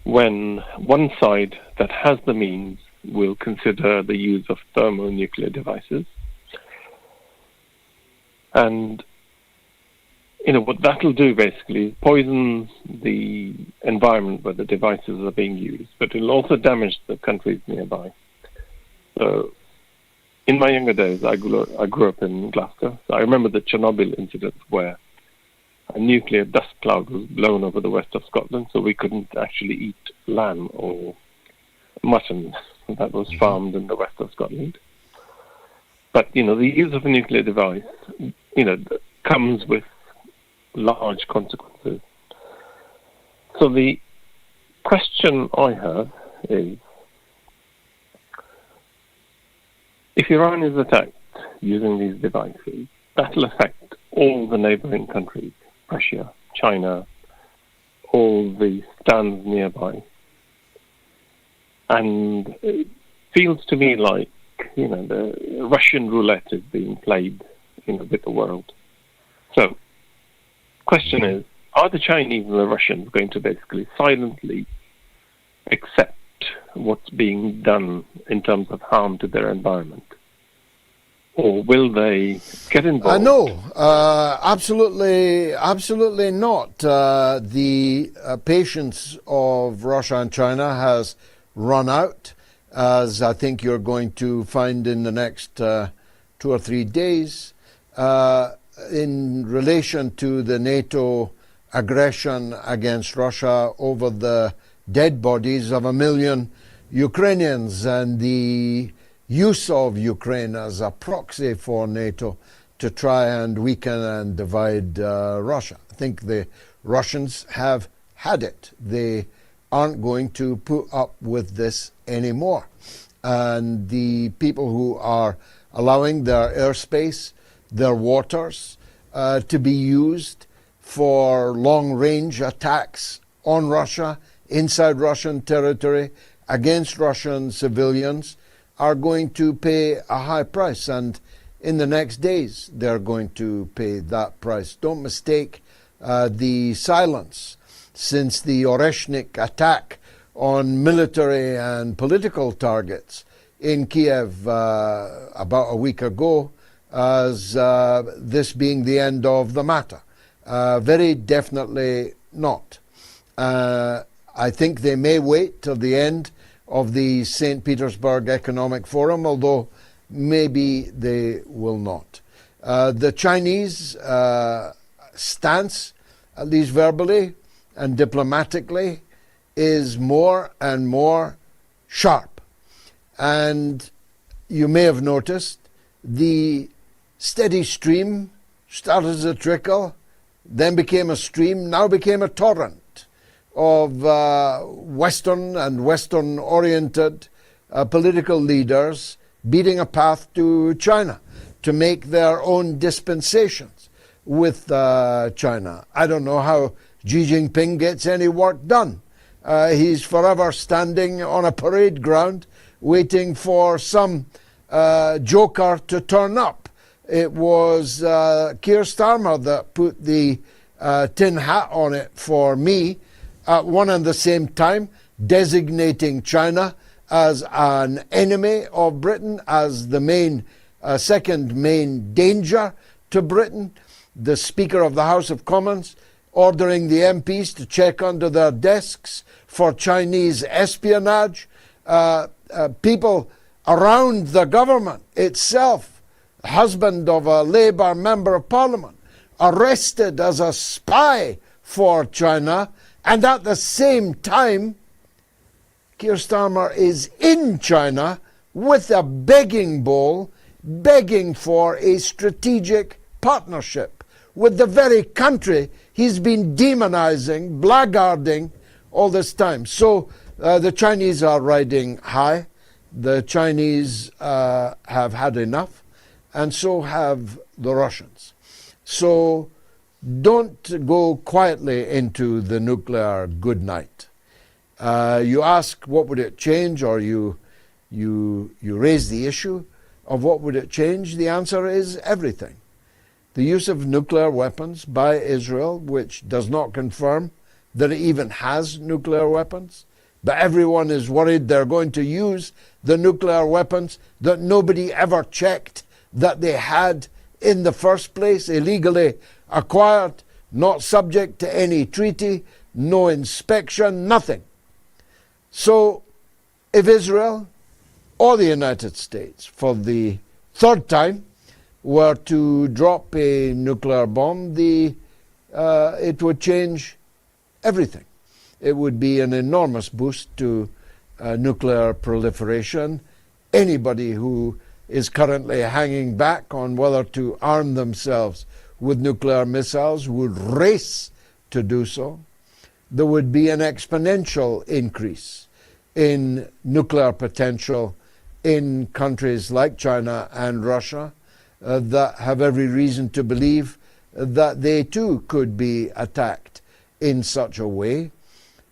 when one side that has the means will consider the use of thermonuclear devices. And, what that'll do basically is poison the environment where the devices are being used, but it'll also damage the countries nearby. So, in my younger days, I grew up in Glasgow. So I remember the Chernobyl incident where a nuclear dust cloud was blown over the west of Scotland, so we couldn't actually eat lamb or mutton that was farmed in the west of Scotland. But, the use of a nuclear device, comes with large consequences. So the question I have is, if Iran is attacked using these devices, that will affect all the neighboring countries, Russia, China, all the stands nearby. And it feels to me like, the Russian roulette is being played, with the world. So, question is, are the Chinese and the Russians going to basically silently accept what's being done in terms of harm to their environment? Or will they get involved? No, absolutely not. The patience of Russia and China has run out, as I think you're going to find in the next 2 or 3 days, in relation to the NATO aggression against Russia over the dead bodies of 1 million Ukrainians and the use of Ukraine as a proxy for NATO to try and weaken and divide Russia. I think the Russians have had it. They aren't going to put up with this anymore. And the people who are allowing their airspace, their waters, to be used for long-range attacks on Russia, inside Russian territory, against Russian civilians, are going to pay a high price. And in the next days, they're going to pay that price. Don't mistake the silence since the Oreshnik attack on military and political targets in Kiev about a week ago as this being the end of the matter. Very definitely not. I think they may wait till the end of the St. Petersburg Economic Forum, although maybe they will not. The Chinese stance, at least verbally and diplomatically, is more and more sharp. And you may have noticed the steady stream started as a trickle, then became a stream, now became a torrent of Western and Western-oriented political leaders beating a path to China to make their own dispensations with China. I don't know how Xi Jinping gets any work done. He's forever standing on a parade ground waiting for some joker to turn up. It was Keir Starmer that put the tin hat on it for me at one and the same time, designating China as an enemy of Britain, as the second main danger to Britain. The Speaker of the House of Commons ordering the MPs to check under their desks for Chinese espionage. People around the government itself, husband of a Labour member of Parliament, arrested as a spy for China, and at the same time, Keir Starmer is in China with a begging bowl, begging for a strategic partnership with the very country he's been demonizing, blackguarding all this time. So the Chinese are riding high. The Chinese have had enough, and so have the Russians. So don't go quietly into the nuclear good night. You ask what would it change, or you raise the issue of what would it change. The answer is everything. The use of nuclear weapons by Israel, which does not confirm that it even has nuclear weapons, but everyone is worried they're going to use the nuclear weapons that nobody ever checked that they had in the first place, illegally acquired, not subject to any treaty, no inspection, nothing. So if Israel or the United States, for the third time, were to drop a nuclear bomb, it would change everything. It would be an enormous boost to nuclear proliferation. Anybody who is currently hanging back on whether to arm themselves with nuclear missiles, would race to do so. There would be an exponential increase in nuclear potential in countries like China and Russia that have every reason to believe that they too could be attacked in such a way.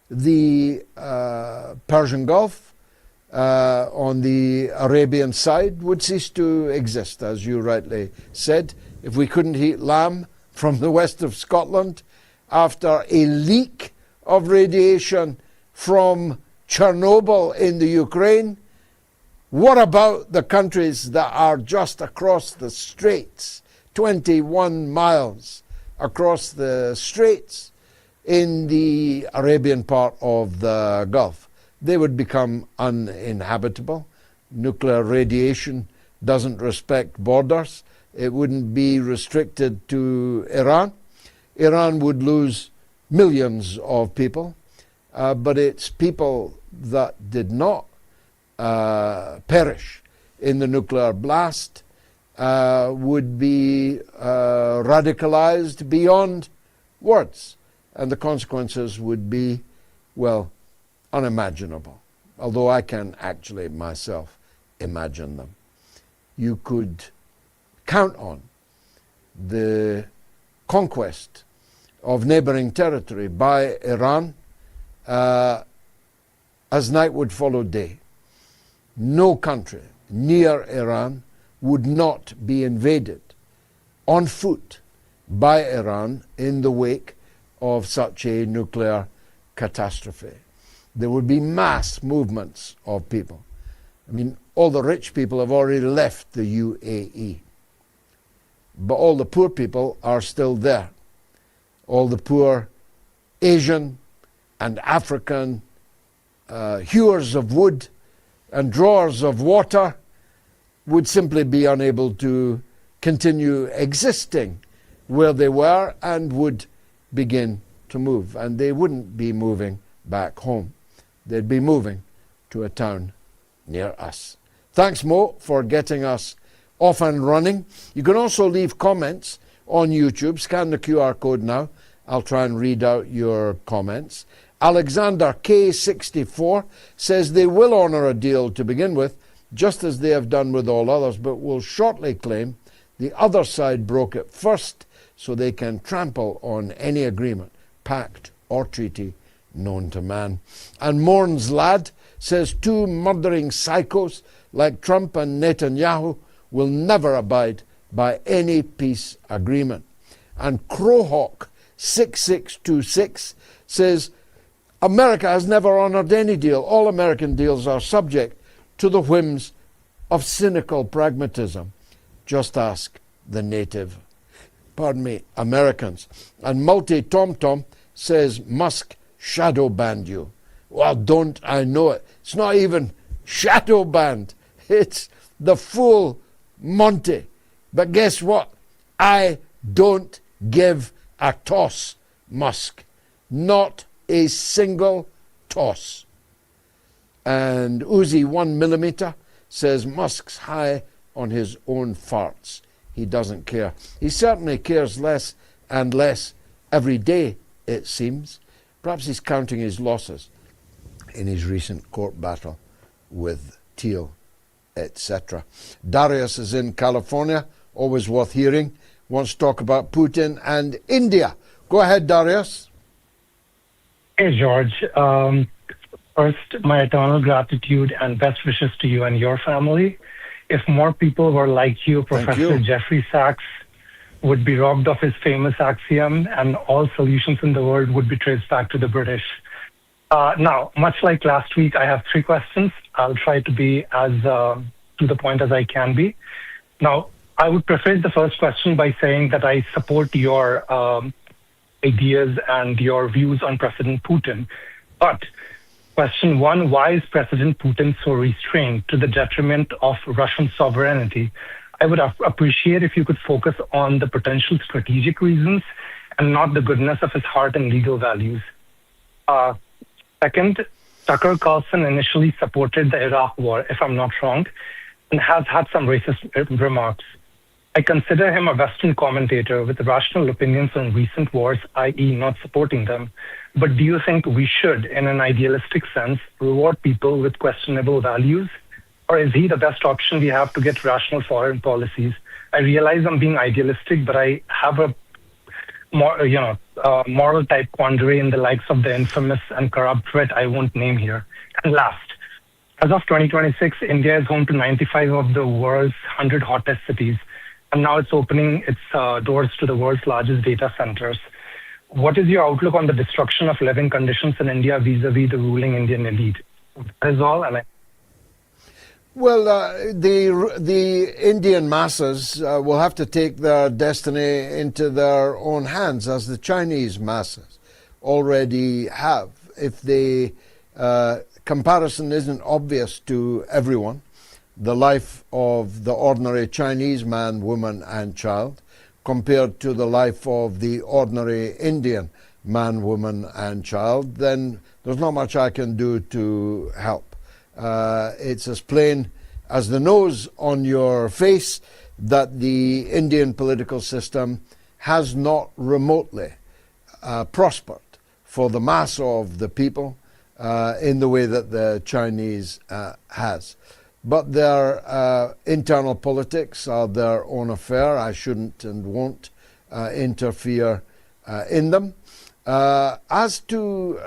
The Persian Gulf on the Arabian side would cease to exist, as you rightly said. If we couldn't heat lamb from the west of Scotland after a leak of radiation from Chernobyl in the Ukraine, what about the countries that are just across the straits, 21 miles across the straits in the Arabian part of the Gulf? They would become uninhabitable. Nuclear radiation doesn't respect borders. It wouldn't be restricted to Iran. Iran would lose millions of people, but it's people that did not perish in the nuclear blast would be radicalized beyond words, and the consequences would be, well, unimaginable, although I can actually myself imagine them. You could count on the conquest of neighboring territory by Iran as night would follow day. No country near Iran would not be invaded on foot by Iran in the wake of such a nuclear catastrophe. There would be mass movements of people. I mean, all the rich people have already left the UAE, but all the poor people are still there. All the poor Asian and African hewers of wood and drawers of water would simply be unable to continue existing where they were and would begin to move. And they wouldn't be moving back home. They'd be moving to a town near us. Thanks, Mo, for getting us off and running. You can also leave comments on YouTube. Scan the QR code now. I'll try and read out your comments. Alexander K64 says they will honour a deal to begin with, just as they have done with all others, but will shortly claim the other side broke it first, so they can trample on any agreement, pact or treaty known to man. And Mourns Lad says two murdering psychos like Trump and Netanyahu will never abide by any peace agreement. And Crowhawk 6626 says America has never honoured any deal. All American deals are subject to the whims of cynical pragmatism. Just ask the native, Americans. And Multi-Tom-Tom says Musk shadow banned you. Well, don't I know it. It's not even shadow banned. It's the full Monty. But guess what? I don't give a toss, Musk. Not a single toss. And Uzi 1mm says Musk's high on his own farts. He doesn't care. He certainly cares less and less every day, it seems. Perhaps he's counting his losses in his recent court battle with Thiel, etc. Darius is in California, always worth hearing, wants to talk about Putin and India. Go ahead, Darius. Hey, George. First, my eternal gratitude and best wishes to you and your family. If more people were like you, Professor Jeffrey Sachs would be robbed of his famous axiom, and all solutions in the world would be traced back to the British. Now, much like last week, I have three questions. I'll try to be as to the point as I can be. Now, I would preface the first question by saying that I support your ideas and your views on President Putin. But question one, why is President Putin so restrained to the detriment of Russian sovereignty? I would appreciate if you could focus on the potential strategic reasons and not the goodness of his heart and legal values. Second, Tucker Carlson initially supported the Iraq war, if I'm not wrong. and has had some racist remarks. I consider him a Western commentator with rational opinions on recent wars, i.e., not supporting them. But do you think we should, in an idealistic sense, reward people with questionable values? Or is he the best option we have to get rational foreign policies? I realize I'm being idealistic, but I have a moral type quandary in the likes of the infamous and corrupt threat I won't name here. And last, as of 2026, India is home to 95 of the world's 100 hottest cities, and now it's opening its doors to the world's largest data centers. What is your outlook on the destruction of living conditions in India vis-a-vis the ruling Indian elite? That is all, and Well, the Indian masses will have to take their destiny into their own hands, as the Chinese masses already have. If the comparison isn't obvious to everyone, the life of the ordinary Chinese man, woman, and child compared to the life of the ordinary Indian man, woman, and child, then there's not much I can do to help. It's as plain as the nose on your face that the Indian political system has not remotely prospered for the mass of the people in the way that the Chinese has. But their internal politics are their own affair. I shouldn't and won't interfere in them. As to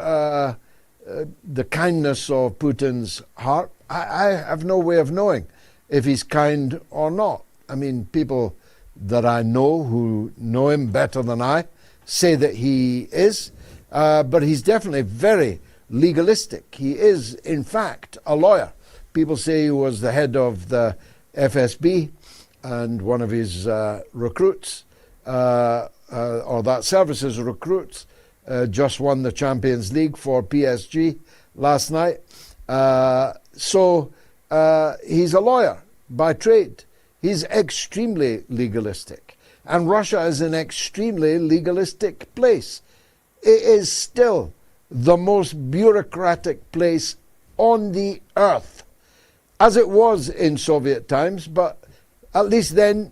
the kindness of Putin's heart, I have no way of knowing if he's kind or not. I mean, people that I know who know him better than I say that he is, but he's definitely very legalistic. He is, in fact, a lawyer. People say he was the head of the FSB, and one of his recruits, or that service's recruits, just won the Champions League for PSG last night. So he's a lawyer by trade. He's extremely legalistic. And Russia is an extremely legalistic place. It is still the most bureaucratic place on the earth, as it was in Soviet times, but at least then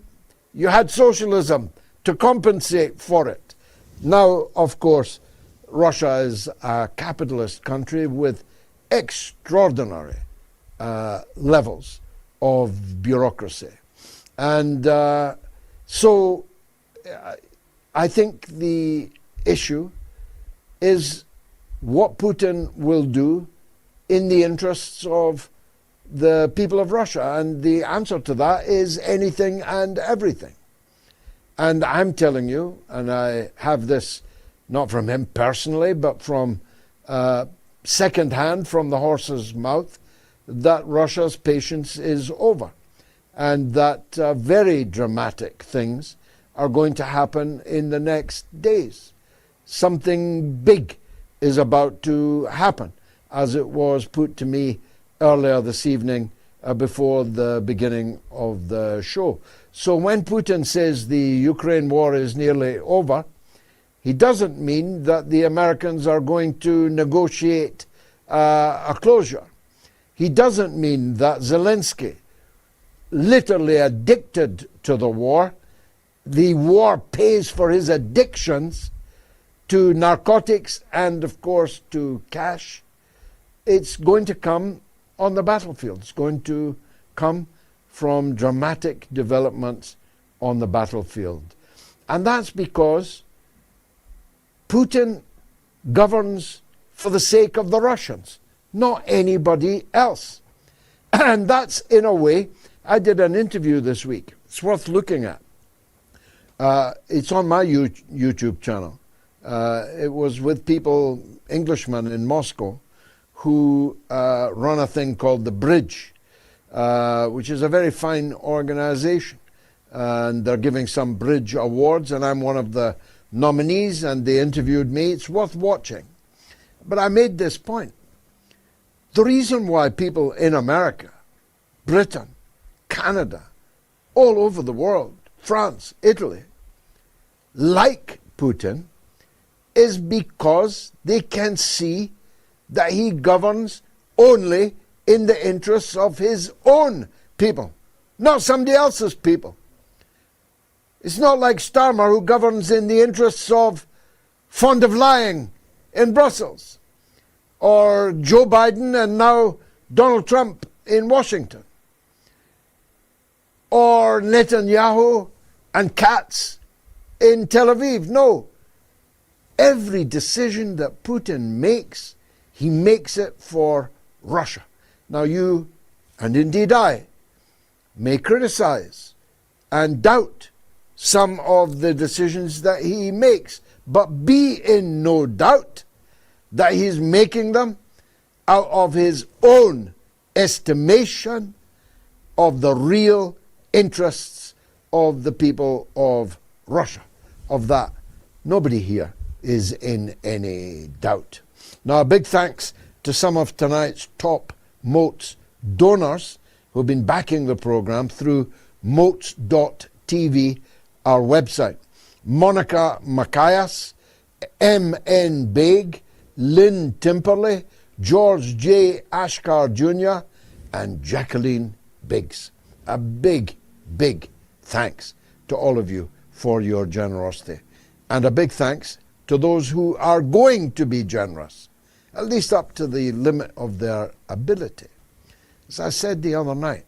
you had socialism to compensate for it. Now, of course, Russia is a capitalist country with extraordinary levels of bureaucracy. And so I think the issue is what Putin will do in the interests of the people of Russia. And the answer to that is anything and everything. And I'm telling you, and I have this not from him personally, but from secondhand from the horse's mouth, that Russia's patience is over, and that very dramatic things are going to happen in the next days. Something big is about to happen, as it was put to me earlier this evening before the beginning of the show. So when Putin says the Ukraine war is nearly over, he doesn't mean that the Americans are going to negotiate a closure. He doesn't mean that Zelensky, literally addicted to the war pays for his addictions to narcotics and, of course, to cash. It's going to come on the battlefield. It's going to come from dramatic developments on the battlefield. And that's because Putin governs for the sake of the Russians, not anybody else. And that's, in a way, I did an interview this week. It's worth looking at. It's on my YouTube channel. It was with people, Englishmen in Moscow, who run a thing called The Bridge, which is a very fine organization. And they're giving some Bridge Awards, and I'm one of the nominees, and they interviewed me. It's worth watching. But I made this point. The reason why people in America, Britain, Canada, all over the world, France, Italy, like Putin is because they can see that he governs only in the interests of his own people, not somebody else's people. It's not like Starmer, who governs in the interests of fond of lying in Brussels, or Joe Biden and now Donald Trump in Washington, or Netanyahu and Katz in Tel Aviv. No. Every decision that Putin makes, he makes it for Russia. Now you, and indeed I, may criticize and doubt some of the decisions that he makes, but be in no doubt that he's making them out of his own estimation of the real interests of the people of Russia. Of that, nobody here is in any doubt. Now, a big thanks to some of tonight's top Moats donors who have been backing the program through moats.tv, our website. Monica Macias, M.N. Baig, Lynn Timperley, George J. Ashkar Jr., and Jacqueline Biggs. A big, big thanks to all of you for your generosity. And a big thanks to those who are going to be generous, at least up to the limit of their ability. As I said the other night,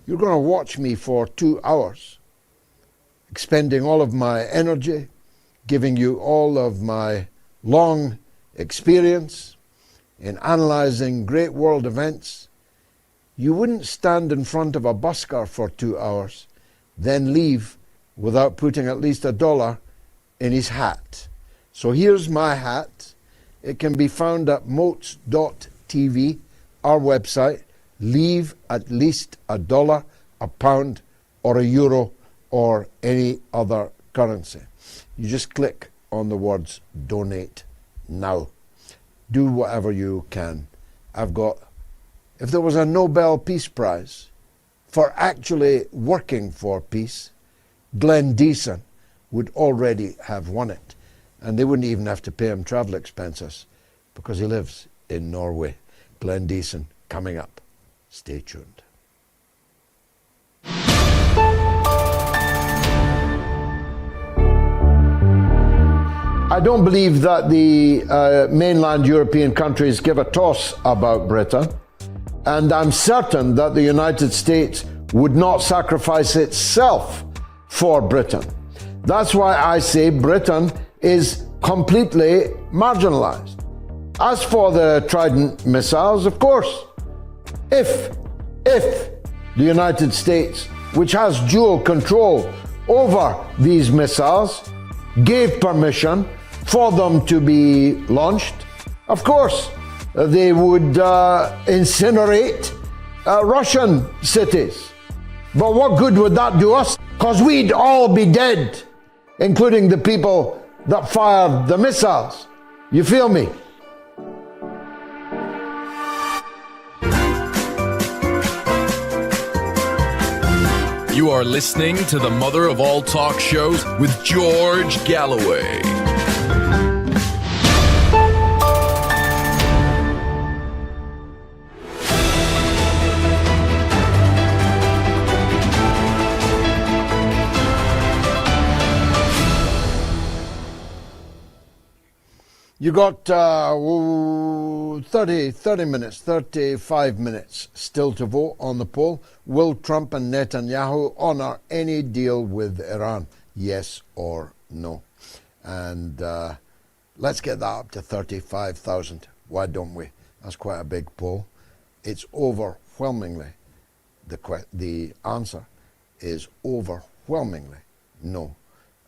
you're going to watch me for 2 hours, expending all of my energy, giving you all of my long experience in analyzing great world events. You wouldn't stand in front of a busker for 2 hours, then leave without putting at least $1 in his hat. So here's my hat. It can be found at moats.tv, our website. Leave at least $1, a pound, or €1, or any other currency. You just click on the words donate now. Do whatever you can. If there was a Nobel Peace Prize for actually working for peace, Glenn Diesen would already have won it. And they wouldn't even have to pay him travel expenses because he lives in Norway. Glenn Diesen coming up. Stay tuned. I don't believe that the mainland European countries give a toss about Britain, and I'm certain that the United States would not sacrifice itself for Britain. That's why I say Britain is completely marginalized. As for the Trident missiles, of course, if the United States, which has dual control over these missiles, gave permission for them to be launched, of course, they would incinerate Russian cities. But what good would that do us? Because we'd all be dead, including the people that fired the missiles. You feel me? You are listening to the mother of all talk shows with George Galloway. You got 35 minutes still to vote on the poll. Will Trump and Netanyahu honor any deal with Iran? Yes or no? And let's get that up to 35,000. Why don't we? That's quite a big poll. It's overwhelmingly, the answer is overwhelmingly no.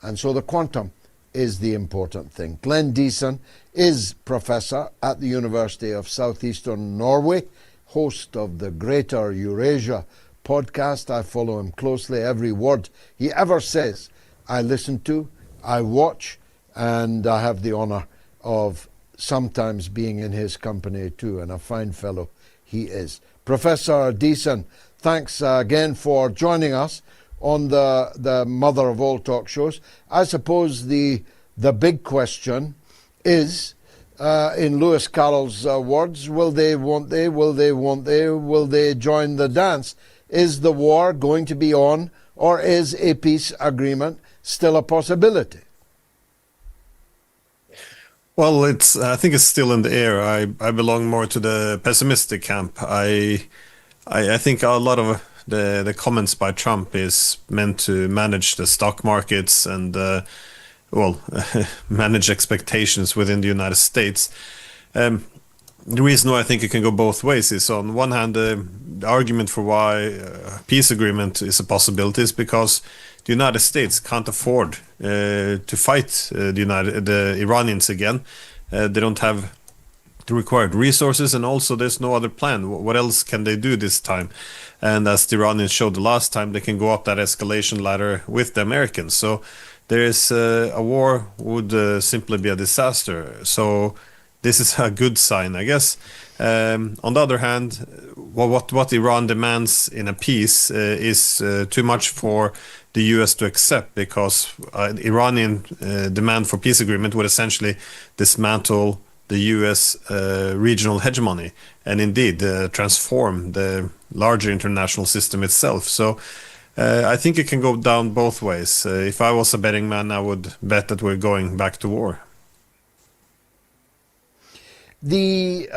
And so the quantum is the important thing. Glenn Diesen is professor at the University of South-Eastern Norway, host of the Greater Eurasia podcast. I follow him closely. Every word he ever says, I listen to, I watch, and I have the honor of sometimes being in his company too, and a fine fellow he is. Professor Diesen, thanks again for joining us on the mother of all talk shows. I suppose the big question is, in Lewis Carroll's words, will they, won't they, will they, won't they, will they join the dance? Is the war going to be on, or is a peace agreement still a possibility? Well, I think it's still in the air. I belong more to the pessimistic camp. I think a lot of the comments by Trump is meant to manage the stock markets and manage expectations within the United States. The reason why I think it can go both ways is, on one hand, the argument for why a peace agreement is a possibility is because the United States can't afford to fight the Iranians again. They don't have the required resources, and also there's no other plan. What else can they do this time? And as the Iranians showed the last time, they can go up that escalation ladder with the Americans. So there is a war would simply be a disaster. So this is a good sign, I guess. On the other hand, what Iran demands in a peace is too much for the US to accept, because Iranian demand for peace agreement would essentially dismantle the US regional hegemony and indeed transform the larger international system itself. So I think it can go down both ways. If I was a betting man, I would bet that we're going back to war. The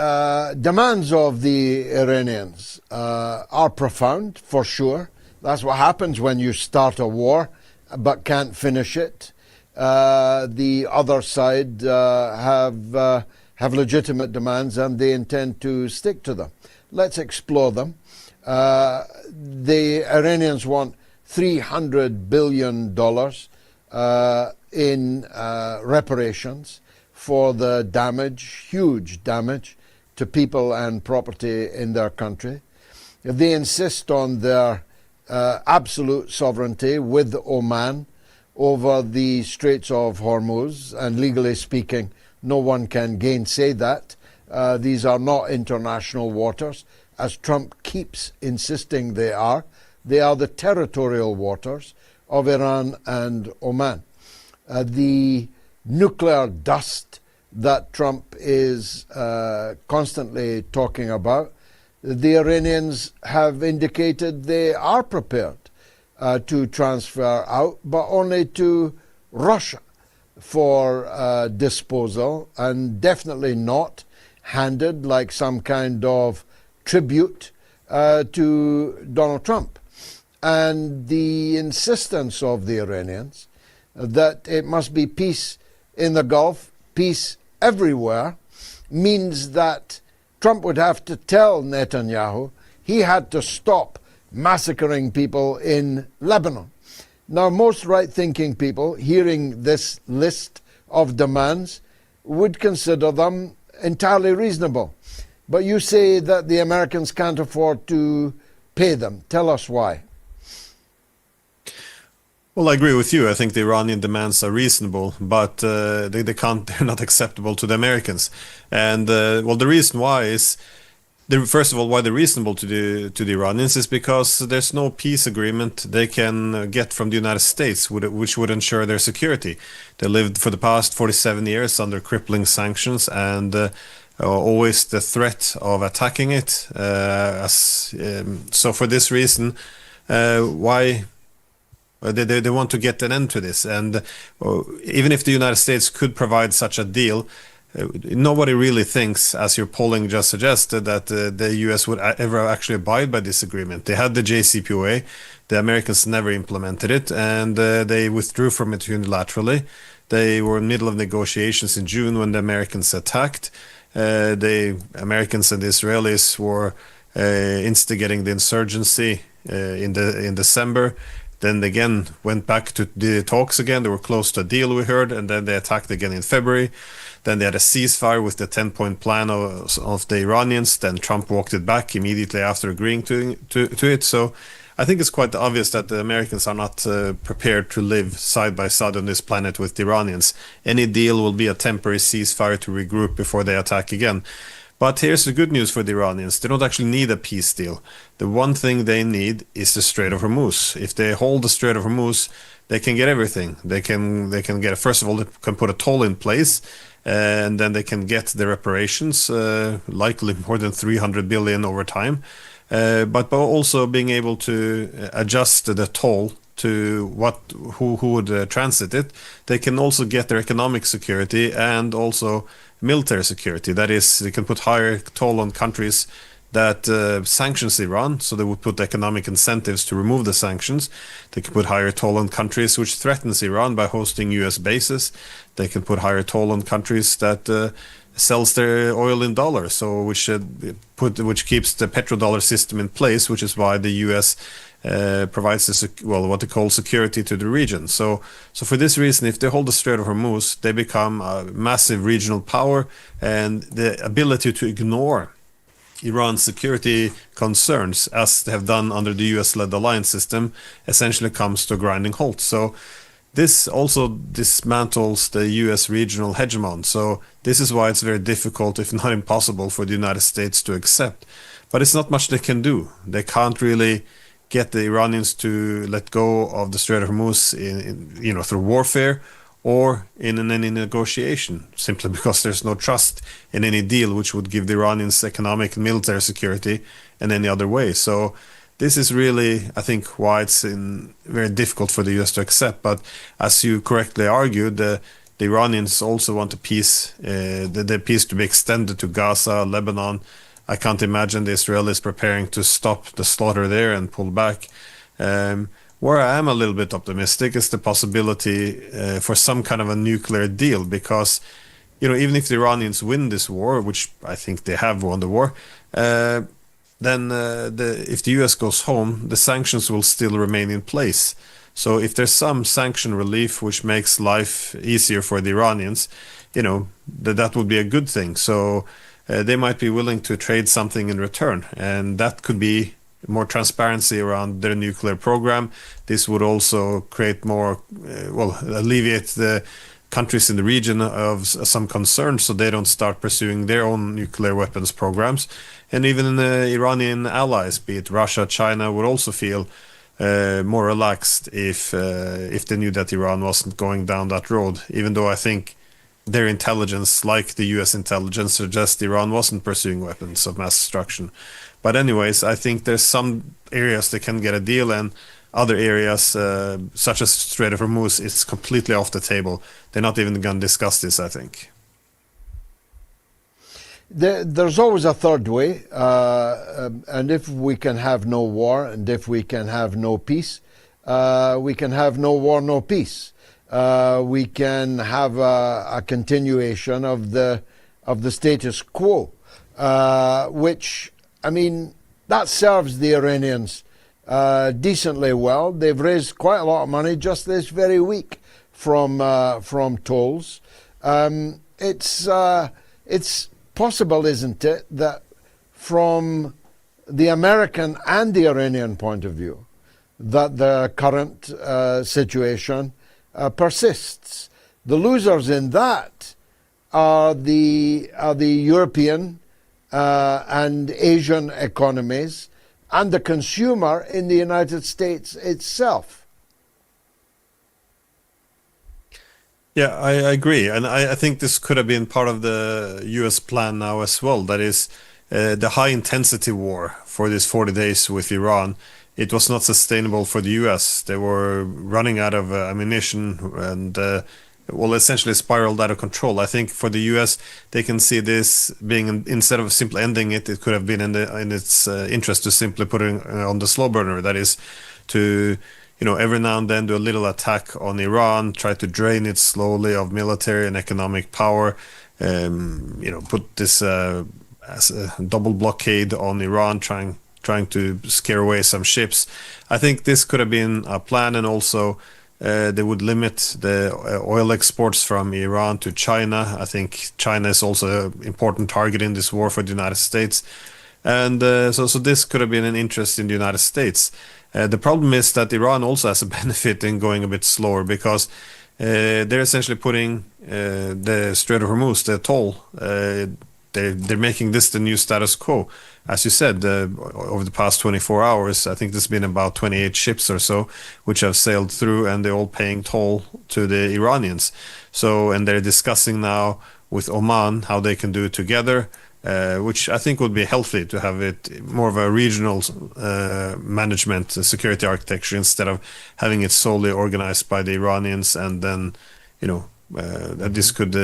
demands of the Iranians are profound, for sure. That's what happens when you start a war but can't finish it. The other side have legitimate demands, and they intend to stick to them. Let's explore them. The Iranians want $300 billion in reparations for the damage, huge damage, to people and property in their country. They insist on their absolute sovereignty with Oman over the Straits of Hormuz, and legally speaking, no one can gainsay that. These are not international waters, as Trump keeps insisting they are. They are the territorial waters of Iran and Oman. The nuclear dust that Trump is constantly talking about, the Iranians have indicated they are prepared to transfer out, but only to Russia for disposal, and definitely not handed like some kind of tribute to Donald Trump. And the insistence of the Iranians that it must be peace in the Gulf, peace everywhere, means that Trump would have to tell Netanyahu he had to stop massacring people in Lebanon. Now, most right-thinking people hearing this list of demands would consider them entirely reasonable. But you say that the Americans can't afford to pay them. Tell us why. Well, I agree with you. I think the Iranian demands are reasonable, but they're not acceptable to the Americans. And the reason why is, first of all, why they're reasonable to the Iranians is because there's no peace agreement they can get from the United States, which would ensure their security. They lived for the past 47 years under crippling sanctions, and always the threat of attacking it. So for this reason, why they want to get an end to this. And even if the United States could provide such a deal, nobody really thinks, as your polling just suggested, that the US would ever actually abide by this agreement. They had the JCPOA, the Americans never implemented it, and they withdrew from it unilaterally. They were in the middle of negotiations in June when the Americans attacked. The Americans and the Israelis were instigating the insurgency in December. Then they again went back to the talks again. They were close to a deal, we heard, and then they attacked again in February. Then they had a ceasefire with the 10-point plan of the Iranians. Then Trump walked it back immediately after agreeing to it. So I think it's quite obvious that the Americans are not prepared to live side by side on this planet with the Iranians. Any deal will be a temporary ceasefire to regroup before they attack again. But here's the good news for the Iranians. They don't actually need a peace deal. The one thing they need is the Strait of Hormuz. If they hold the Strait of Hormuz, they can get everything. They can get, first of all, they can put a toll in place, and then they can get the reparations, likely more than $300 billion over time. but also being able to adjust the toll to who would transit it. They can also get their economic security and also military security. That is, they can put higher toll on countries that sanctions Iran, so they would put economic incentives to remove the sanctions. They can put higher toll on countries which threatens Iran by hosting US bases. They can put higher toll on countries that sells their oil in dollars, so which keeps the petrodollar system in place, which is why the US provides what they call security to the region. So for this reason, if they hold the Strait of Hormuz, they become a massive regional power, and the ability to ignore Iran's security concerns, as they have done under the US-led alliance system, essentially comes to a grinding halt. So this also dismantles the US regional hegemon. So this is why it's very difficult, if not impossible, for the United States to accept. But it's not much they can do. They can't really get the Iranians to let go of the Strait of Hormuz through warfare or in any negotiation, simply because there's no trust in any deal which would give the Iranians economic and military security in any other way. So this is really, I think, why it's very difficult for the US to accept. But as you correctly argued, the Iranians also want the peace to be extended to Gaza, Lebanon. I can't imagine the Israelis preparing to stop the slaughter there and pull back. Where I am a little bit optimistic is the possibility for some kind of a nuclear deal, because even if the Iranians win this war, which I think they have won the war, then if the US goes home, the sanctions will still remain in place. So if there's some sanction relief which makes life easier for the Iranians, that would be a good thing. So they might be willing to trade something in return, and that could be more transparency around their nuclear program. This would also create more, alleviate the countries in the region of some concern, so they don't start pursuing their own nuclear weapons programs. And even the Iranian allies, be it Russia, China, would also feel more relaxed if they knew that Iran wasn't going down that road, even though I think their intelligence, like the US intelligence, suggests Iran wasn't pursuing weapons of mass destruction. But anyways, I think there's some areas they can get a deal, and other areas, such as Strait of Hormuz, it's completely off the table. They're not even going to discuss this, I think. There's always a third way, and if we can have no war, and if we can have no peace, we can have no war, no peace. We can have a continuation of the status quo, which, that serves the Iranians decently well. They've raised quite a lot of money just this very week from tolls. It's possible, isn't it, that from the American and the Iranian point of view, that the current situation persists. The losers in that are the European and Asian economies, and the consumer in the United States itself. Yeah, I agree. And I think this could have been part of the US plan now as well. That is, the high-intensity war for these 40 days with Iran, it was not sustainable for the US. They were running out of ammunition and essentially spiraled out of control. I think for the US, they can see this being, instead of simply ending it, it could have been in its interest to simply put it on the slow burner. That is, to every now and then do a little attack on Iran, try to drain it slowly of military and economic power, put this as a double blockade on Iran, trying to scare away some ships. I think this could have been a plan, and also they would limit the oil exports from Iran to China. I think China is also an important target in this war for the United States. And so this could have been an interest in the United States. The problem is that Iran also has a benefit in going a bit slower, because they're essentially putting the Strait of Hormuz, the toll, they're making this the new status quo. As you said, over the past 24 hours, I think there's been about 28 ships or so which have sailed through, and they're all paying toll to the Iranians. So, and they're discussing now with Oman how they can do it together. which I think would be healthy to have it more of a regional management security architecture instead of having it solely organized by the Iranians, and then that this could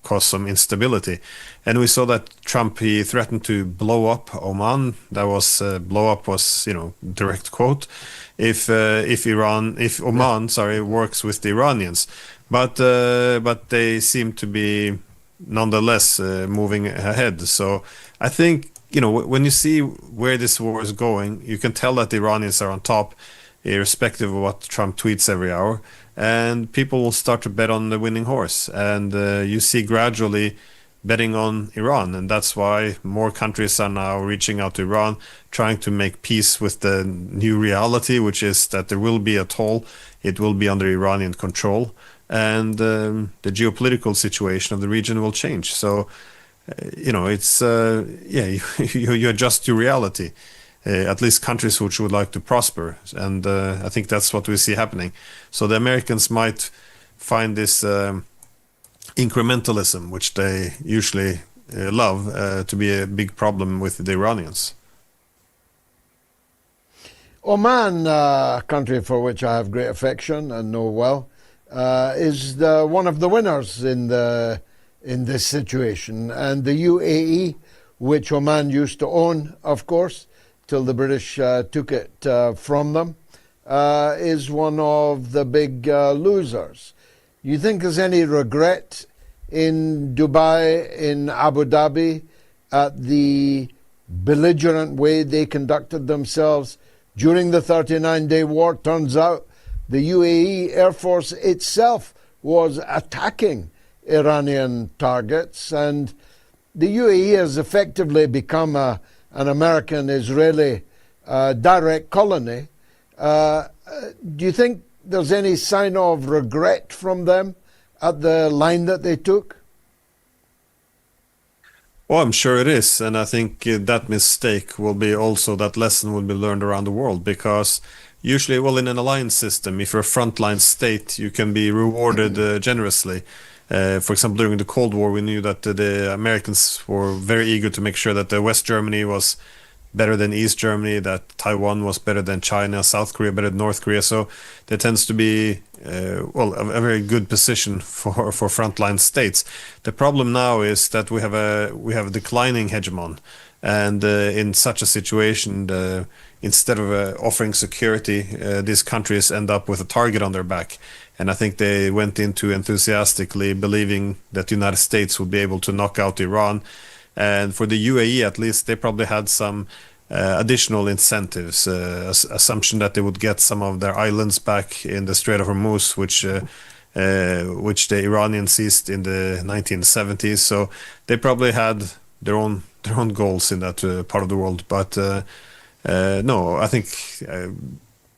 cause some instability. And we saw that Trump, he threatened to blow up Oman. That was blow up was direct quote, if Oman works with the Iranians, but they seem to be nonetheless moving ahead. So I think when you see where this war is going, you can tell that the Iranians are on top, irrespective of what Trump tweets every hour, and people will start to bet on the winning horse. And you see gradually betting on Iran, and that's why more countries are now reaching out to Iran, trying to make peace with the new reality, which is that there will be a toll. It will be under Iranian control, and the geopolitical situation of the region will change. So, it's you adjust to reality. At least countries which would like to prosper, and I think that's what we see happening. So the Americans might find this incrementalism, which they usually love, to be a big problem with the Iranians. Oman, a country for which I have great affection and know well, is one of the winners in this situation. And the UAE, which Oman used to own, of course, till the British took it from them, is one of the big losers. You think there's any regret in Dubai, in Abu Dhabi, at the belligerent way they conducted themselves during the 39-day war? Turns out the UAE Air Force itself was attacking Iranian targets, and the UAE has effectively become an American-Israeli direct colony. Do you think there's any sign of regret from them at the line that they took? Well, I'm sure it is, and I think that mistake will be also, that lesson will be learned around the world, because usually, in an alliance system, if you're a frontline state, you can be rewarded generously. For example, during the Cold War, we knew that the Americans were very eager to make sure that the West Germany was better than East Germany, that Taiwan was better than China, South Korea better than North Korea. So there tends to be a very good position for frontline states. The problem now is that we have a declining hegemon, and in such a situation, instead of offering security, these countries end up with a target on their back. And I think they went into enthusiastically believing that the United States would be able to knock out Iran. And for the UAE, at least, they probably had some additional incentives, assumption that they would get some of their islands back in the Strait of Hormuz, which the Iranians seized in the 1970s. So they probably had their own goals in that part of the world. But no, I think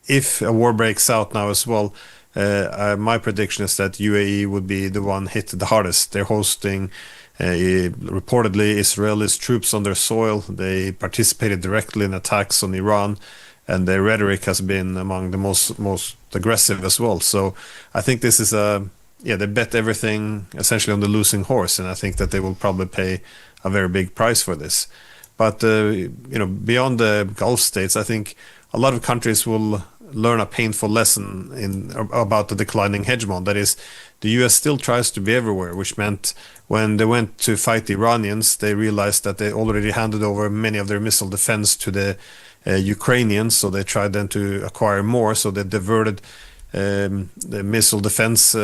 if a war breaks out now as well, my prediction is that UAE would be the one hit the hardest. They're hosting reportedly Israelis troops on their soil. They participated directly in attacks on Iran, and their rhetoric has been among the most aggressive as well. So I think this is they bet everything essentially on the losing horse, and I think that they will probably pay a very big price for this. But beyond the Gulf states, I think a lot of countries will learn a painful lesson about the declining hegemon. That is, the US still tries to be everywhere, which meant when they went to fight the Iranians, they realized that they already handed over many of their missile defense to the Ukrainians, so they tried then to acquire more, so they diverted the missile defense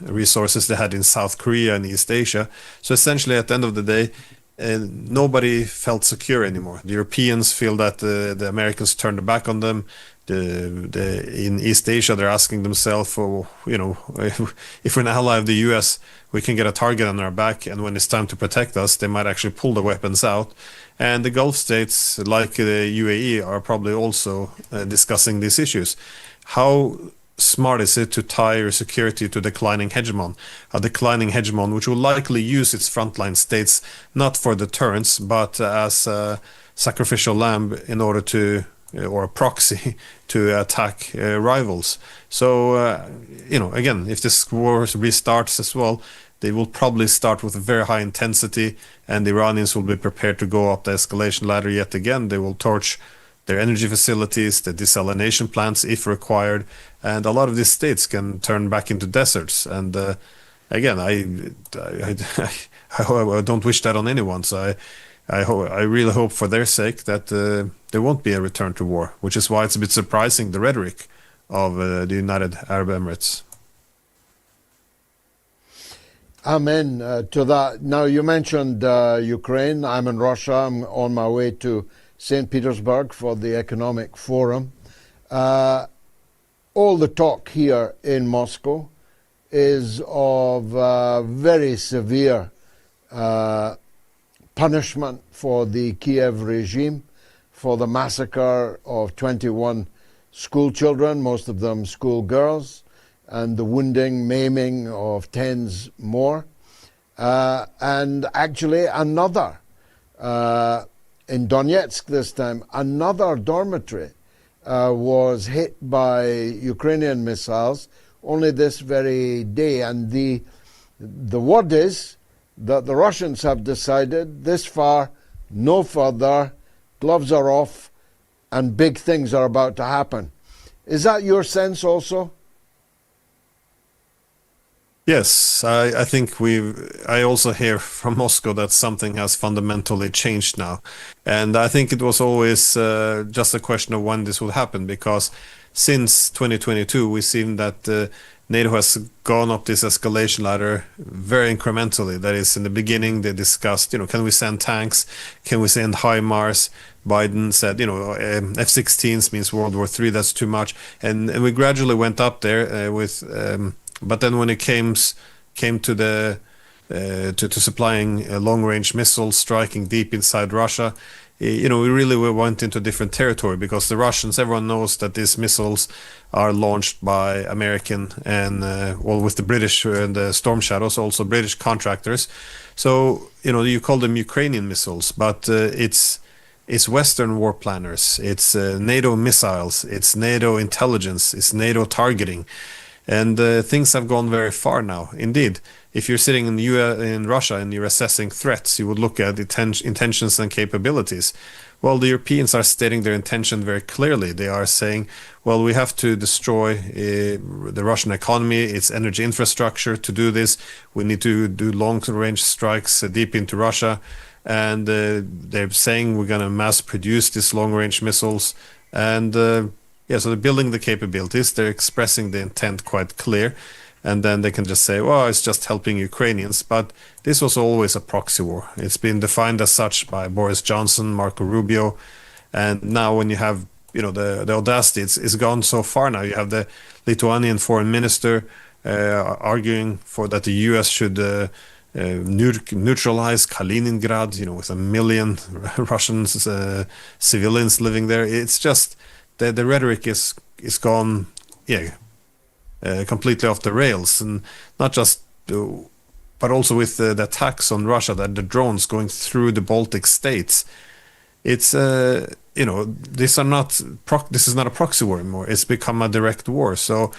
resources they had in South Korea and East Asia. So essentially, at the end of the day, nobody felt secure anymore. The Europeans feel that the Americans turned their back on them. In East Asia, they're asking themselves, if we're an ally of the US, we can get a target on our back, and when it's time to protect us, they might actually pull the weapons out. And the Gulf states, like the UAE, are probably also discussing these issues. How smart is it to tie your security to declining hegemon? A declining hegemon which will likely use its frontline states not for deterrence, but as a sacrificial lamb in order to, or a proxy to attack rivals. So, again, if this war restarts as well, they will probably start with a very high intensity, and the Iranians will be prepared to go up the escalation ladder yet again. They will torch their energy facilities, the desalination plants if required, and a lot of these states can turn back into deserts. And again, I don't wish that on anyone. So I really hope for their sake that there won't be a return to war, which is why it's a bit surprising, the rhetoric of the United Arab Emirates. Amen to that. Now, you mentioned Ukraine. I'm in Russia. I'm on my way to St. Petersburg for the Economic Forum. All the talk here in Moscow is of very severe punishment for the Kiev regime for the massacre of 21 school children, most of them school girls, and the wounding, maiming of tens more. And actually another, in Donetsk this time, another dormitory was hit by Ukrainian missiles only this very day. And the word is that the Russians have decided this far, no further, gloves are off, and big things are about to happen. Is that your sense also? Yes, I think I also hear from Moscow that something has fundamentally changed now. And I think it was always just a question of when this would happen, because since 2022, we've seen that NATO has gone up this escalation ladder very incrementally. That is, in the beginning, they discussed, can we send tanks? Can we send HIMARS? Biden said, F-16s means World War III, that's too much. And we gradually went up there with... but then when it came to the to supplying long-range missiles striking deep inside Russia, we really went into different territory, because the Russians, everyone knows that these missiles are launched by American and with the British and the Storm Shadows, also British contractors. So you call them Ukrainian missiles, but it's Western war planners, it's NATO missiles, it's NATO intelligence, it's NATO targeting. And things have gone very far now. Indeed, if you're sitting in Russia and you're assessing threats, you would look at intentions and capabilities. Well, the Europeans are stating their intention very clearly. They are saying, well, we have to destroy the Russian economy, its energy infrastructure. To do this, we need to do long-range strikes deep into Russia. And they're saying we're going to mass produce these long-range missiles. And so they're building the capabilities, they're expressing the intent quite clear, and then they can just say, well, it's just helping Ukrainians. But this was always a proxy war. It's been defined as such by Boris Johnson, Marco Rubio, and now when you have, the audacity, it's gone so far now. You have the Lithuanian foreign minister arguing for that the US should neutralize Kaliningrad, with 1 million Russian civilians living there. It's just... The rhetoric is gone, completely off the rails, and not just, but also with the attacks on Russia, that the drones going through the Baltic states. It's this is not a proxy war anymore. It's become a direct war. So,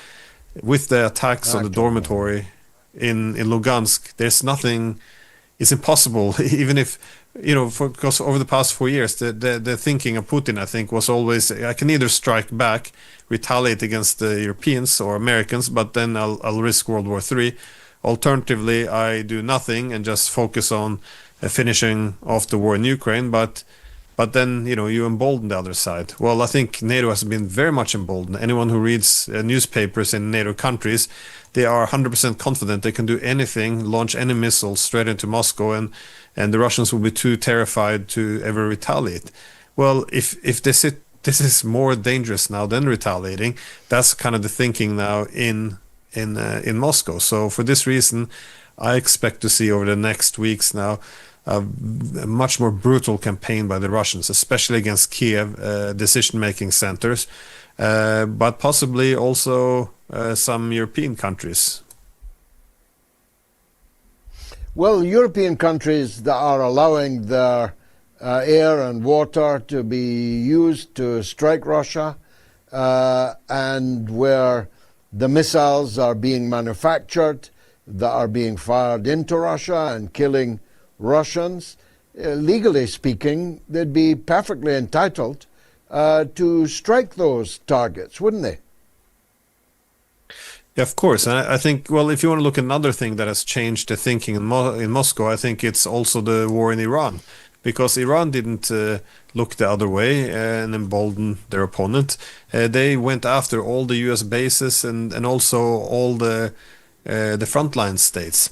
with the attacks on the dormitory in Lugansk, there's nothing. It's impossible, even if. Because over the past 4 years, the thinking of Putin, I think, was always, I can either strike back, retaliate against the Europeans or Americans, but then I'll risk World War III. Alternatively, I do nothing and just focus on finishing off the war in Ukraine, but then, you embolden the other side. Well, I think NATO has been very much emboldened. Anyone who reads newspapers in NATO countries, they are 100% confident they can do anything, launch any missiles straight into Moscow, and the Russians will be too terrified to ever retaliate. Well, if this is more dangerous now than retaliating, that's kind of the thinking now in Moscow. So for this reason, I expect to see over the next weeks now a much more brutal campaign by the Russians, especially against Kiev decision-making centers, but possibly also some European countries. Well, European countries that are allowing their air and water to be used to strike Russia, and where the missiles are being manufactured that are being fired into Russia and killing Russians, legally speaking, they'd be perfectly entitled to strike those targets, wouldn't they? Yeah, of course. And I think, well, if you want to look at another thing that has changed the thinking in Moscow, I think it's also the war in Iran. Because Iran didn't look the other way and embolden their opponent. They went after all the U.S. bases and also all the frontline states.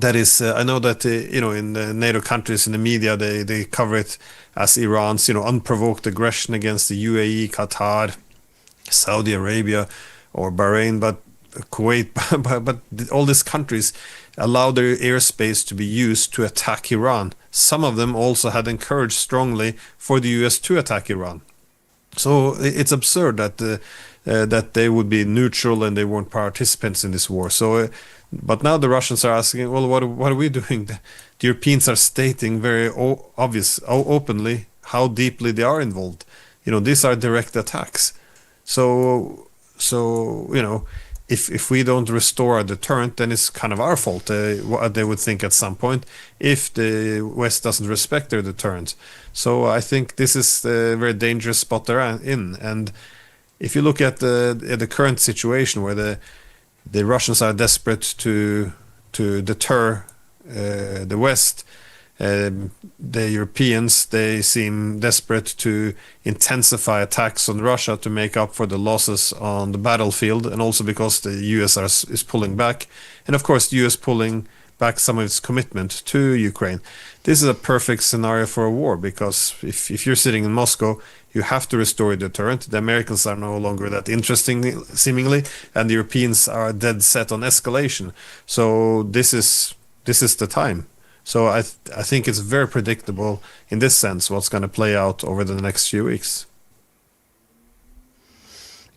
That is, I know that in the NATO countries in the media they cover it as Iran's unprovoked aggression against the UAE, Qatar, Saudi Arabia, or Bahrain, but Kuwait, but all these countries allow their airspace to be used to attack Iran. Some of them also had encouraged strongly for the US to attack Iran. So it's absurd that they would be neutral and they weren't participants in this war. So, but now the Russians are asking, well, what are we doing? The Europeans are stating very openly how deeply they are involved. These are direct attacks. So if we don't restore our deterrent, then it's kind of our fault. What they would think at some point if the West doesn't respect their deterrent. So I think this is a very dangerous spot they're in. And if you look at the current situation where the Russians are desperate to deter the West, the Europeans, they seem desperate to intensify attacks on Russia to make up for the losses on the battlefield, and also because the US is pulling back, and of course the US pulling back some of its commitment to Ukraine. This is a perfect scenario for a war, because if you're sitting in Moscow, you have to restore a deterrent. The Americans are no longer that interesting, seemingly, and the Europeans are dead set on escalation. So this is the time. So I think it's very predictable in this sense what's going to play out over the next few weeks.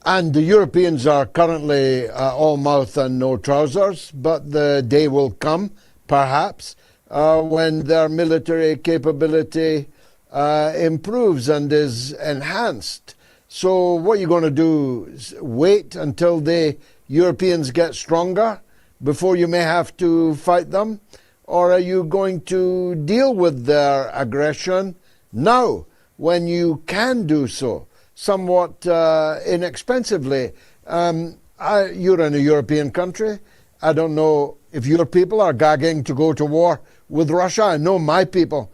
And the Europeans are currently all mouth and no trousers, but the day will come, perhaps, when their military capability improves and is enhanced. So what are you going to do? Wait until the Europeans get stronger before you may have to fight them? Or are you going to deal with their aggression now, when you can do so, somewhat inexpensively? You're in a European country. I don't know if your people are gagging to go to war with Russia. I know my people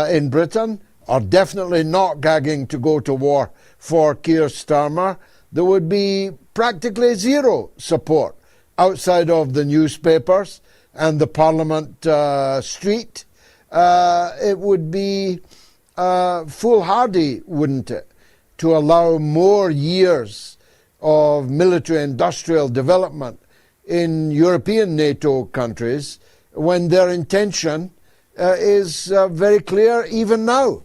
in Britain are definitely not gagging to go to war for Keir Starmer. There would be practically zero support outside of the newspapers and the Parliament street. It would be foolhardy, wouldn't it, to allow more years of military-industrial development in European NATO countries when their intention is very clear even now.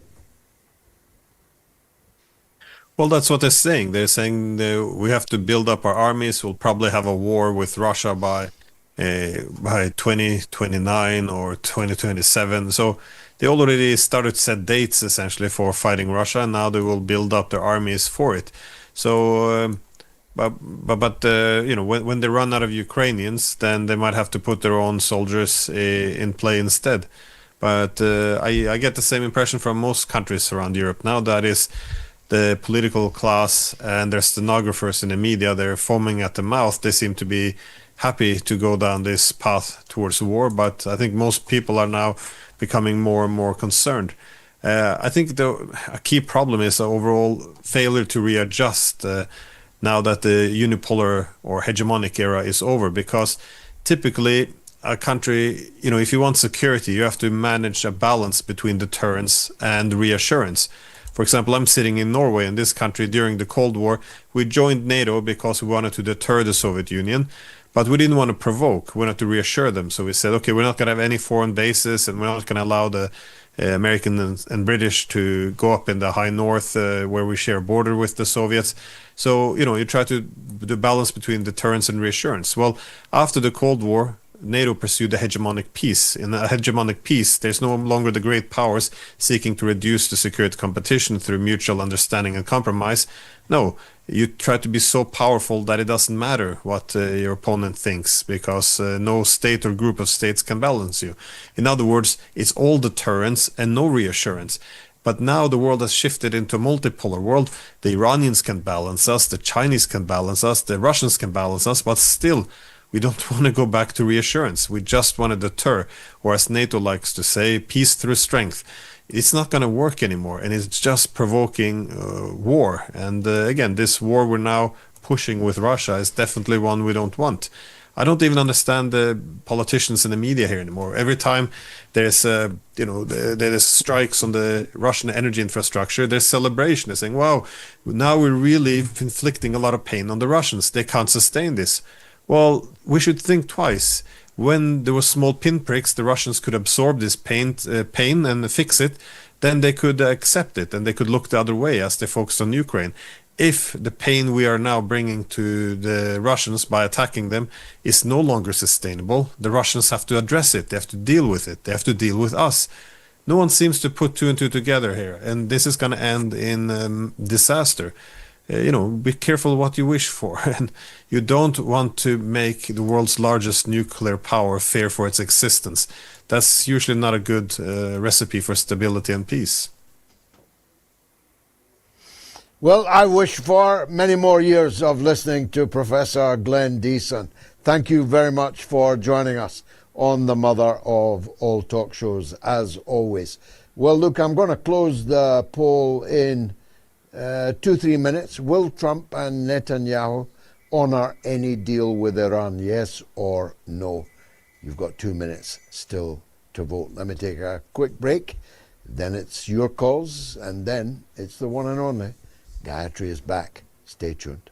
Well, that's what they're saying. They're saying we have to build up our armies. We'll probably have a war with Russia by 2029 or 2027. So they already started to set dates essentially for fighting Russia, and now they will build up their armies for it. So, when they run out of Ukrainians, then they might have to put their own soldiers in play instead. But I get the same impression from most countries around Europe now. That is, the political class and their stenographers in the media, they're foaming at the mouth. They seem to be happy to go down this path towards war, but I think most people are now becoming more and more concerned. I think a key problem is the overall failure to readjust now that the unipolar or hegemonic era is over, because typically a country, if you want security, you have to manage a balance between deterrence and reassurance. For example, I'm sitting in Norway. In this country, during the Cold War, we joined NATO because we wanted to deter the Soviet Union, but we didn't want to provoke. We wanted to reassure them. So we said, okay, we're not going to have any foreign bases, and we're not going to allow the American and British to go up in the high north where we share a border with the Soviets. So, you try to do balance between deterrence and reassurance. Well, after the Cold War, NATO pursued a hegemonic peace. In a hegemonic peace, there's no longer the great powers seeking to reduce the security competition through mutual understanding and compromise. No, you try to be so powerful that it doesn't matter what your opponent thinks, because no state or group of states can balance you. In other words, it's all deterrence and no reassurance. But now the world has shifted into a multipolar world. The Iranians can balance us, the Chinese can balance us, the Russians can balance us, but still, we don't want to go back to reassurance. We just want to deter, or as NATO likes to say, peace through strength. It's not going to work anymore, and it's just provoking war. And again, this war we're now pushing with Russia is definitely one we don't want. I don't even understand the politicians in the media here anymore. Every time there's there's strikes on the Russian energy infrastructure, there's celebration. They're saying, wow, now we're really inflicting a lot of pain on the Russians. They can't sustain this. Well, we should think twice. When there were small pinpricks, the Russians could absorb this pain and fix it. Then they could accept it, and they could look the other way as they focused on Ukraine. If the pain we are now bringing to the Russians by attacking them is no longer sustainable, the Russians have to address it. They have to deal with it. They have to deal with us. No one seems to put two and two together here, and this is going to end in disaster. Be careful what you wish for, and you don't want to make the world's largest nuclear power fear for its existence. That's usually not a good recipe for stability and peace. Well, I wish for many more years of listening to Professor Glenn Diesen. Thank you very much for joining us on the mother of all talk shows, as always. Well, look, I'm going to close the poll in 2-3 minutes. Will Trump and Netanyahu honor any deal with Iran, yes or no? You've got 2 minutes still to vote. Let me take a quick break. Then it's your calls, and then it's the one and only Gayatri is back. Stay tuned.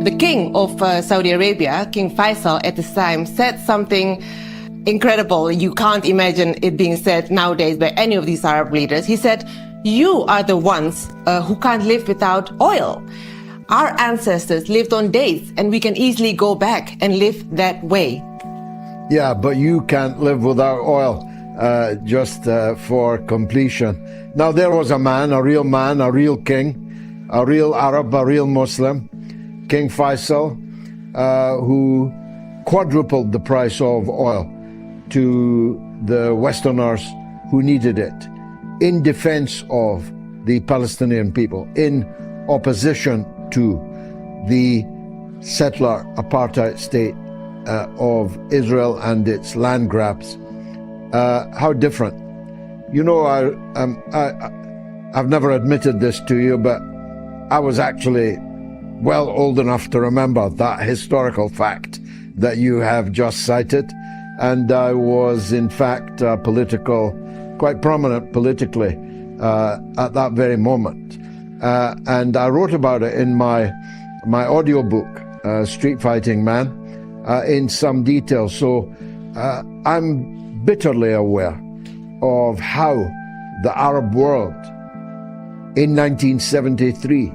The king of Saudi Arabia, King Faisal, at this time said something incredible. You can't imagine it being said nowadays by any of these Arab leaders. He said, you are the ones who can't live without oil. Our ancestors lived on dates, and we can easily go back and live that way. Yeah, but you can't live without oil, just for completion. Now, there was a man, a real king, a real Arab, a real Muslim, King Faisal, who quadrupled the price of oil to the Westerners who needed it, in defense of the Palestinian people, in opposition to the settler apartheid state of Israel and its land grabs. How different. I've never admitted this to you, but I was actually well old enough to remember that historical fact that you have just cited. And I was, in fact, quite prominent politically at that very moment. And I wrote about it in my audiobook, Street Fighting Man, in some detail. So I'm bitterly aware of how the Arab world in 1973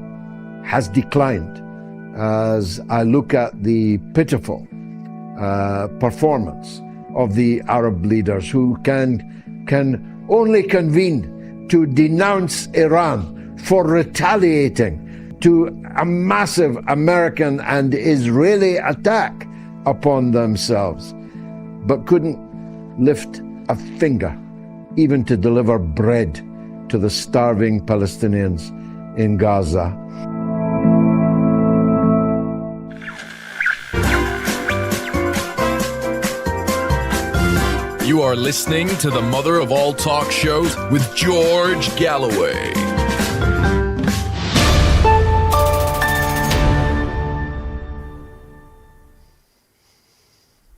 has declined as I look at the pitiful performance of the Arab leaders who can only convene to denounce Iran for retaliating to a massive American and Israeli attack upon themselves, but couldn't lift a finger even to deliver bread to the starving Palestinians in Gaza. You are listening to the mother of all talk shows with George Galloway.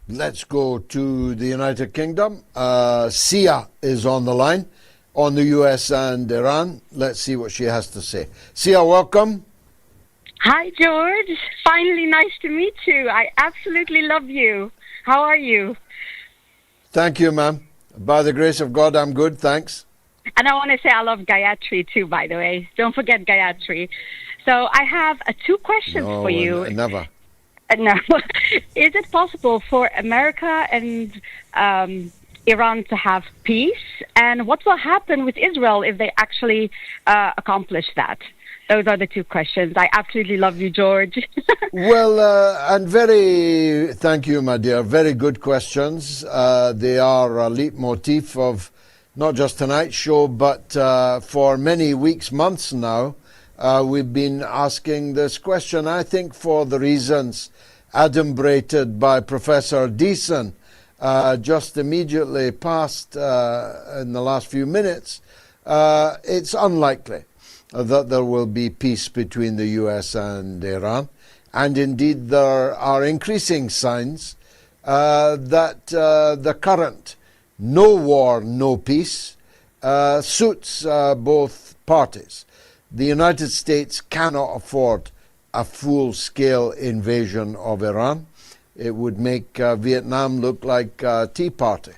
Let's go to the United Kingdom. Sia is on the line on the US and Iran. Let's see what she has to say. Sia, welcome. Hi, George. Finally, nice to meet you. I absolutely love you. How are you? Thank you, ma'am. By the grace of God, I'm good, thanks. And I want to say I love Gayatri too, by the way. Don't forget Gayatri. So I have two questions for you. Never. No. Is it possible for America and Iran to have peace? And what will happen with Israel if they actually accomplish that? Those are the two questions. I absolutely love you, George. Well, and thank you, my dear. Very good questions. They are a leitmotif of not just tonight's show, but for many weeks, months now, we've been asking this question, I think for the reasons adumbrated by Professor Diesen just immediately past in the last few minutes. It's unlikely that there will be peace between the US and Iran. And indeed, there are increasing signs that the current no war, no peace suits both parties. The United States cannot afford a full-scale invasion of Iran. It would make Vietnam look like a Tea Party.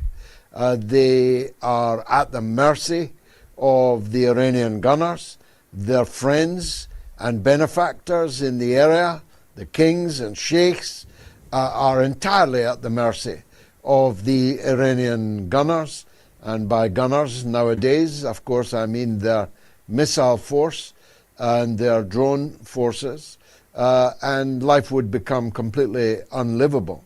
They are at the mercy of the Iranian gunners. Their friends and benefactors in the area, the kings and sheikhs, are entirely at the mercy of the Iranian gunners. And by gunners nowadays, of course, I mean their missile force and their drone forces. And life would become completely unlivable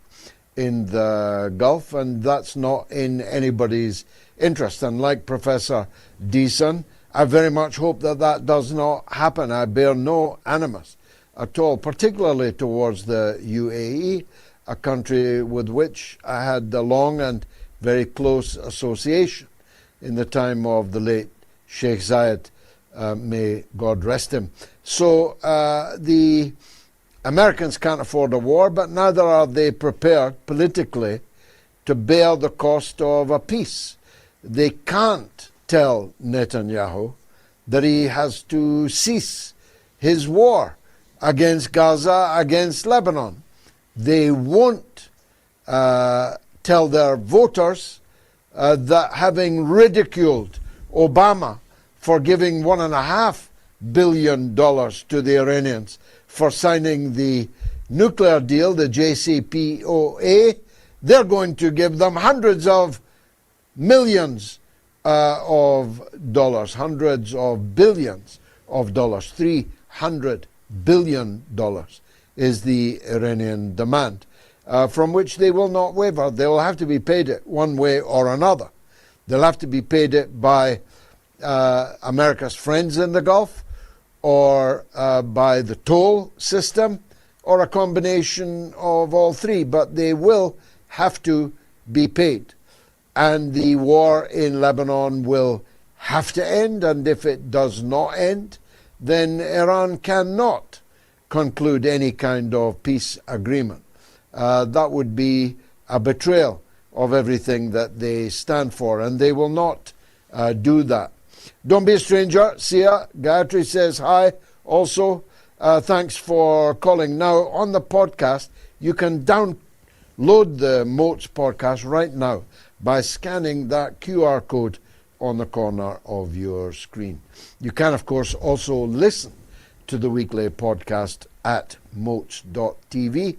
in the Gulf, and that's not in anybody's interest. And like Professor Diesen, I very much hope that that does not happen. I bear no animus at all, particularly towards the UAE, a country with which I had a long and very close association in the time of the late Sheikh Zayed, may God rest him. So the Americans can't afford a war, but neither are they prepared politically to bear the cost of a peace. They can't tell Netanyahu that he has to cease his war against Gaza, against Lebanon. They won't tell their voters that having ridiculed Obama for giving $1.5 billion to the Iranians for signing the nuclear deal, the JCPOA, they're going to give them hundreds of millions of dollars, hundreds of billions of dollars. $300 billion is the Iranian demand, from which they will not waver. They will have to be paid it one way or another. They'll have to be paid it by America's friends in the Gulf, or by the toll system, or a combination of all three. But they will have to be paid. And the war in Lebanon will have to end, and if it does not end, then Iran cannot conclude any kind of peace agreement. That would be a betrayal of everything that they stand for, and they will not do that. Don't be a stranger. Sia, Gayatri says hi. Also, thanks for calling. Now, on the podcast, you can download the Moats podcast right now by scanning that QR code on the corner of your screen. You can, of course, also listen to the weekly podcast at moats.tv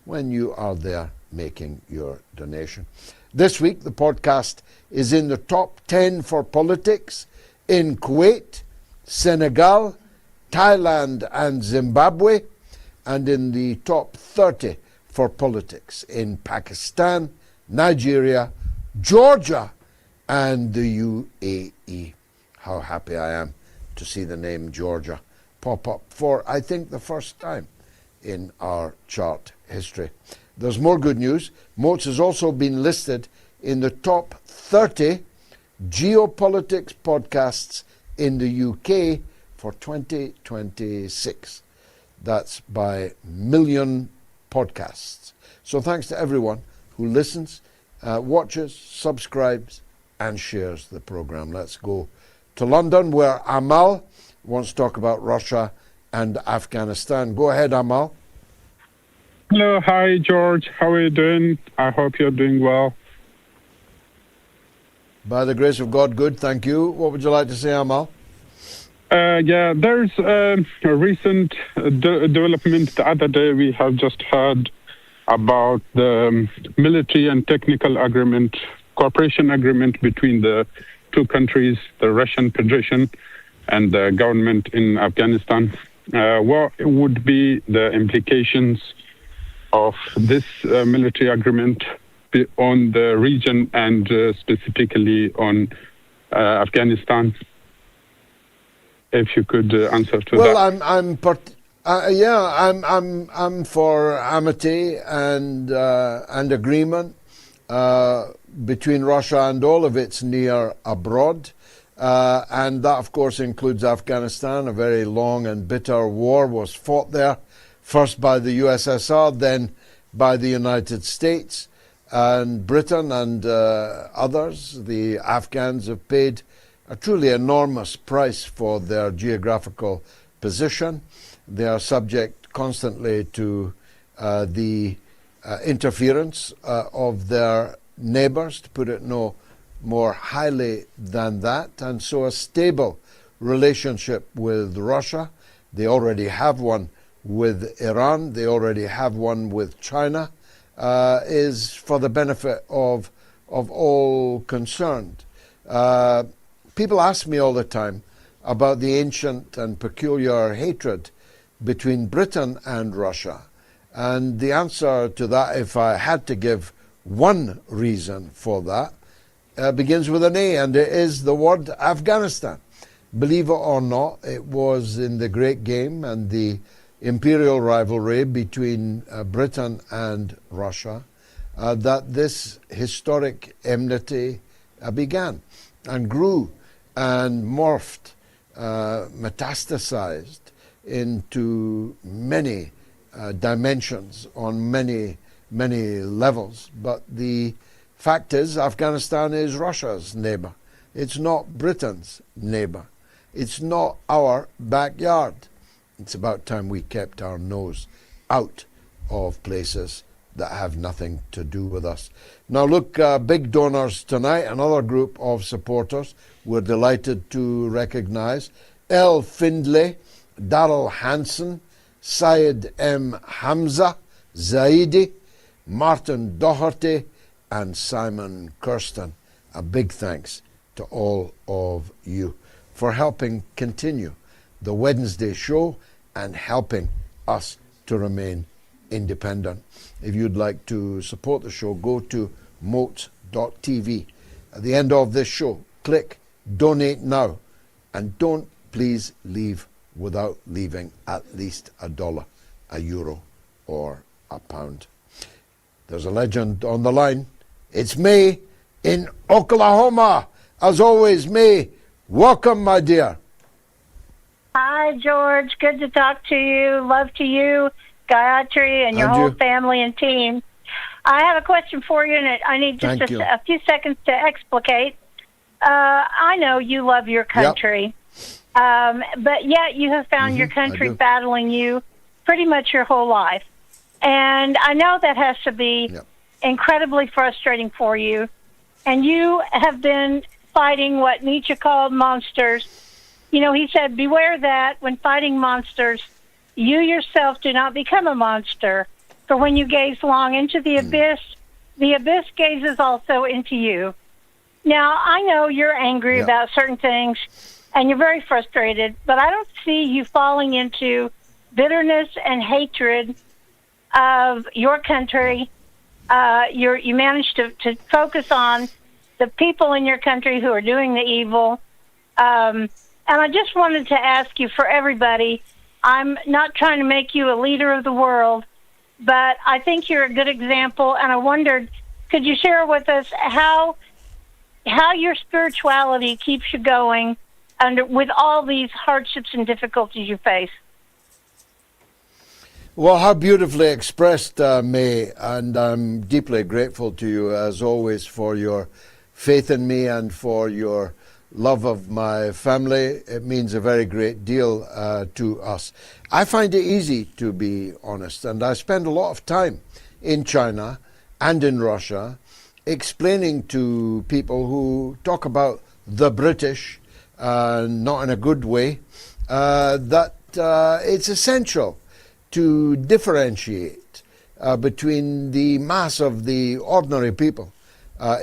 when you are there making your donation. This week, the podcast is in the top 10 for politics in Kuwait, Senegal, Thailand, and Zimbabwe, and in the top 30 for politics in Pakistan, Nigeria, Georgia, and the UAE. How happy I am to see the name Georgia pop up for, I think, the first time in our chart history. There's more good news. Moats has also been listed in the top 30 geopolitics podcasts in the UK for 2026. That's by Million Podcasts. So thanks to everyone who listens, watches, subscribes, and shares the program. Let's go to London, where Amal wants to talk about Russia and Afghanistan. Go ahead, Amal. Hello, hi, George. How are you doing? I hope you're doing well. By the grace of God, good, thank you. What would you like to say, Amal? There's a recent development. The other day we have just heard about the military and technical agreement cooperation agreement between the two countries, the Russian Federation and the government in Afghanistan. What would be the implications of this military agreement on the region and specifically on Afghanistan? If you could answer to that. I'm for amity and agreement between Russia and all of its near abroad. And that, of course, includes Afghanistan. A very long and bitter war was fought there, first by the USSR, then by the United States and Britain and others. The Afghans have paid a truly enormous price for their geographical position. They are subject constantly to the interference of their neighbors, to put it no more highly than that. And so a stable relationship with Russia, they already have one with Iran, they already have one with China, is for the benefit of all concerned. People ask me all the time about the ancient and peculiar hatred between Britain and Russia. And the answer to that, if I had to give one reason for that, begins with an A, and it is the word Afghanistan. Believe it or not, it was in the Great Game and the imperial rivalry between Britain and Russia that this historic enmity began and grew and morphed, metastasized into many dimensions on many levels. But the fact is, Afghanistan is Russia's neighbor. It's not Britain's neighbor. It's not our backyard. It's about time we kept our nose out of places that have nothing to do with us. Now look, big donors tonight, another group of supporters we're delighted to recognize. El Findlay, Darrell Hansen, Syed M. Hamza, Zaidi, Martin Doherty, and Simon Kirsten. A big thanks to all of you for helping continue the Wednesday show and helping us to remain independent. If you'd like to support the show, go to moat.tv. At the end of this show, click Donate Now, and don't please leave without leaving at least $1, €1, or £1. There's a legend on the line. It's May in Oklahoma. As always, May, welcome, my dear. Hi, George. Good to talk to you. Love to you, Gayatri, and your whole family and team. I have a question for you, and I need just a few seconds to explicate. I know you love your country, but yet you have found your country battling you pretty much your whole life. And I know that has to be incredibly frustrating for you. And you have been fighting what Nietzsche called monsters. You know, he said, beware that when fighting monsters, you yourself do not become a monster. For when you gaze long into the abyss gazes also into you. Now, I know you're angry about certain things, and you're very frustrated, but I don't see you falling into bitterness and hatred of your country. You managed to focus on the people in your country who are doing the evil. And I just wanted to ask you, for everybody, I'm not trying to make you a leader of the world, but I think you're a good example, and I wondered, could you share with us how your spirituality keeps you going with all these hardships and difficulties you face? Well, how beautifully expressed, May, and I'm deeply grateful to you, as always, for your faith in me and for your love of my family. It means a very great deal to us. I find it easy, to be honest, and I spend a lot of time in China and in Russia explaining to people who talk about the British, not in a good way, that it's essential to differentiate between the mass of the ordinary people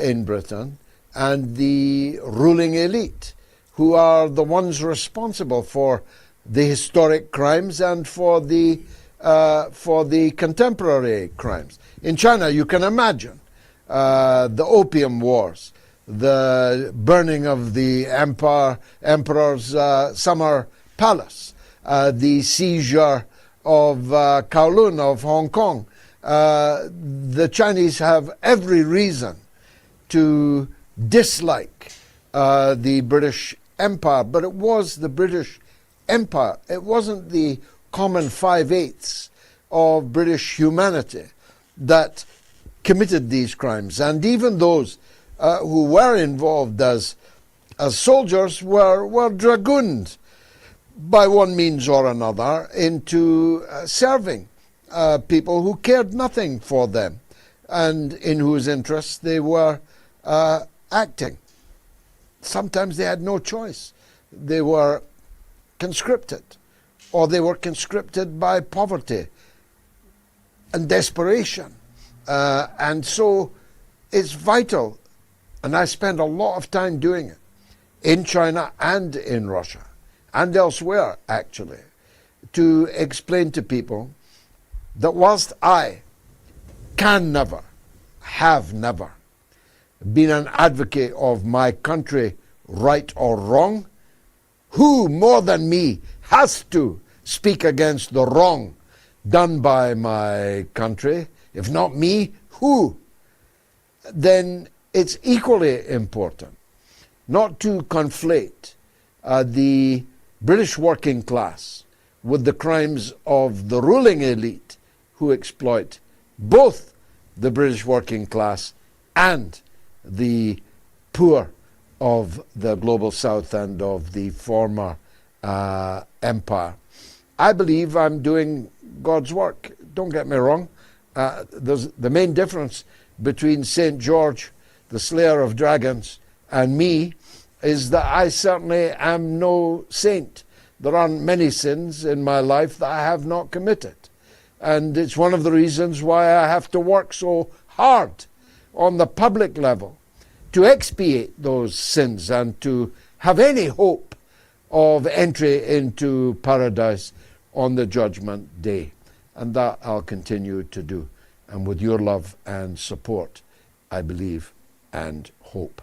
in Britain and the ruling elite, who are the ones responsible for the historic crimes and for the contemporary crimes. In China, you can imagine the Opium Wars, the burning of the emperor's summer palace, the seizure of Kowloon of Hong Kong. The Chinese have every reason to dislike the British Empire, but it was the British Empire. It wasn't the common 5/8 of British humanity that committed these crimes. And even those who were involved as soldiers were dragooned by one means or another into serving people who cared nothing for them and in whose interests they were acting. Sometimes they had no choice. They were conscripted, or they were conscripted by poverty and desperation. And so it's vital, and I spend a lot of time doing it, in China and in Russia, and elsewhere actually, to explain to people that whilst I can never, have never, been an advocate of my country, right or wrong, who more than me has to speak against the wrong done by my country? If not me, who? Then it's equally important not to conflate the British working class with the crimes of the ruling elite who exploit both the British working class and the poor of the Global South and of the former empire. I believe I'm doing God's work. Don't get me wrong. There's the main difference between St. George, the slayer of dragons, and me is that I certainly am no saint. There aren't many sins in my life that I have not committed. And it's one of the reasons why I have to work so hard on the public level to expiate those sins and to have any hope of entry into paradise on the judgment day. And that I'll continue to do. And with your love and support, I believe and hope.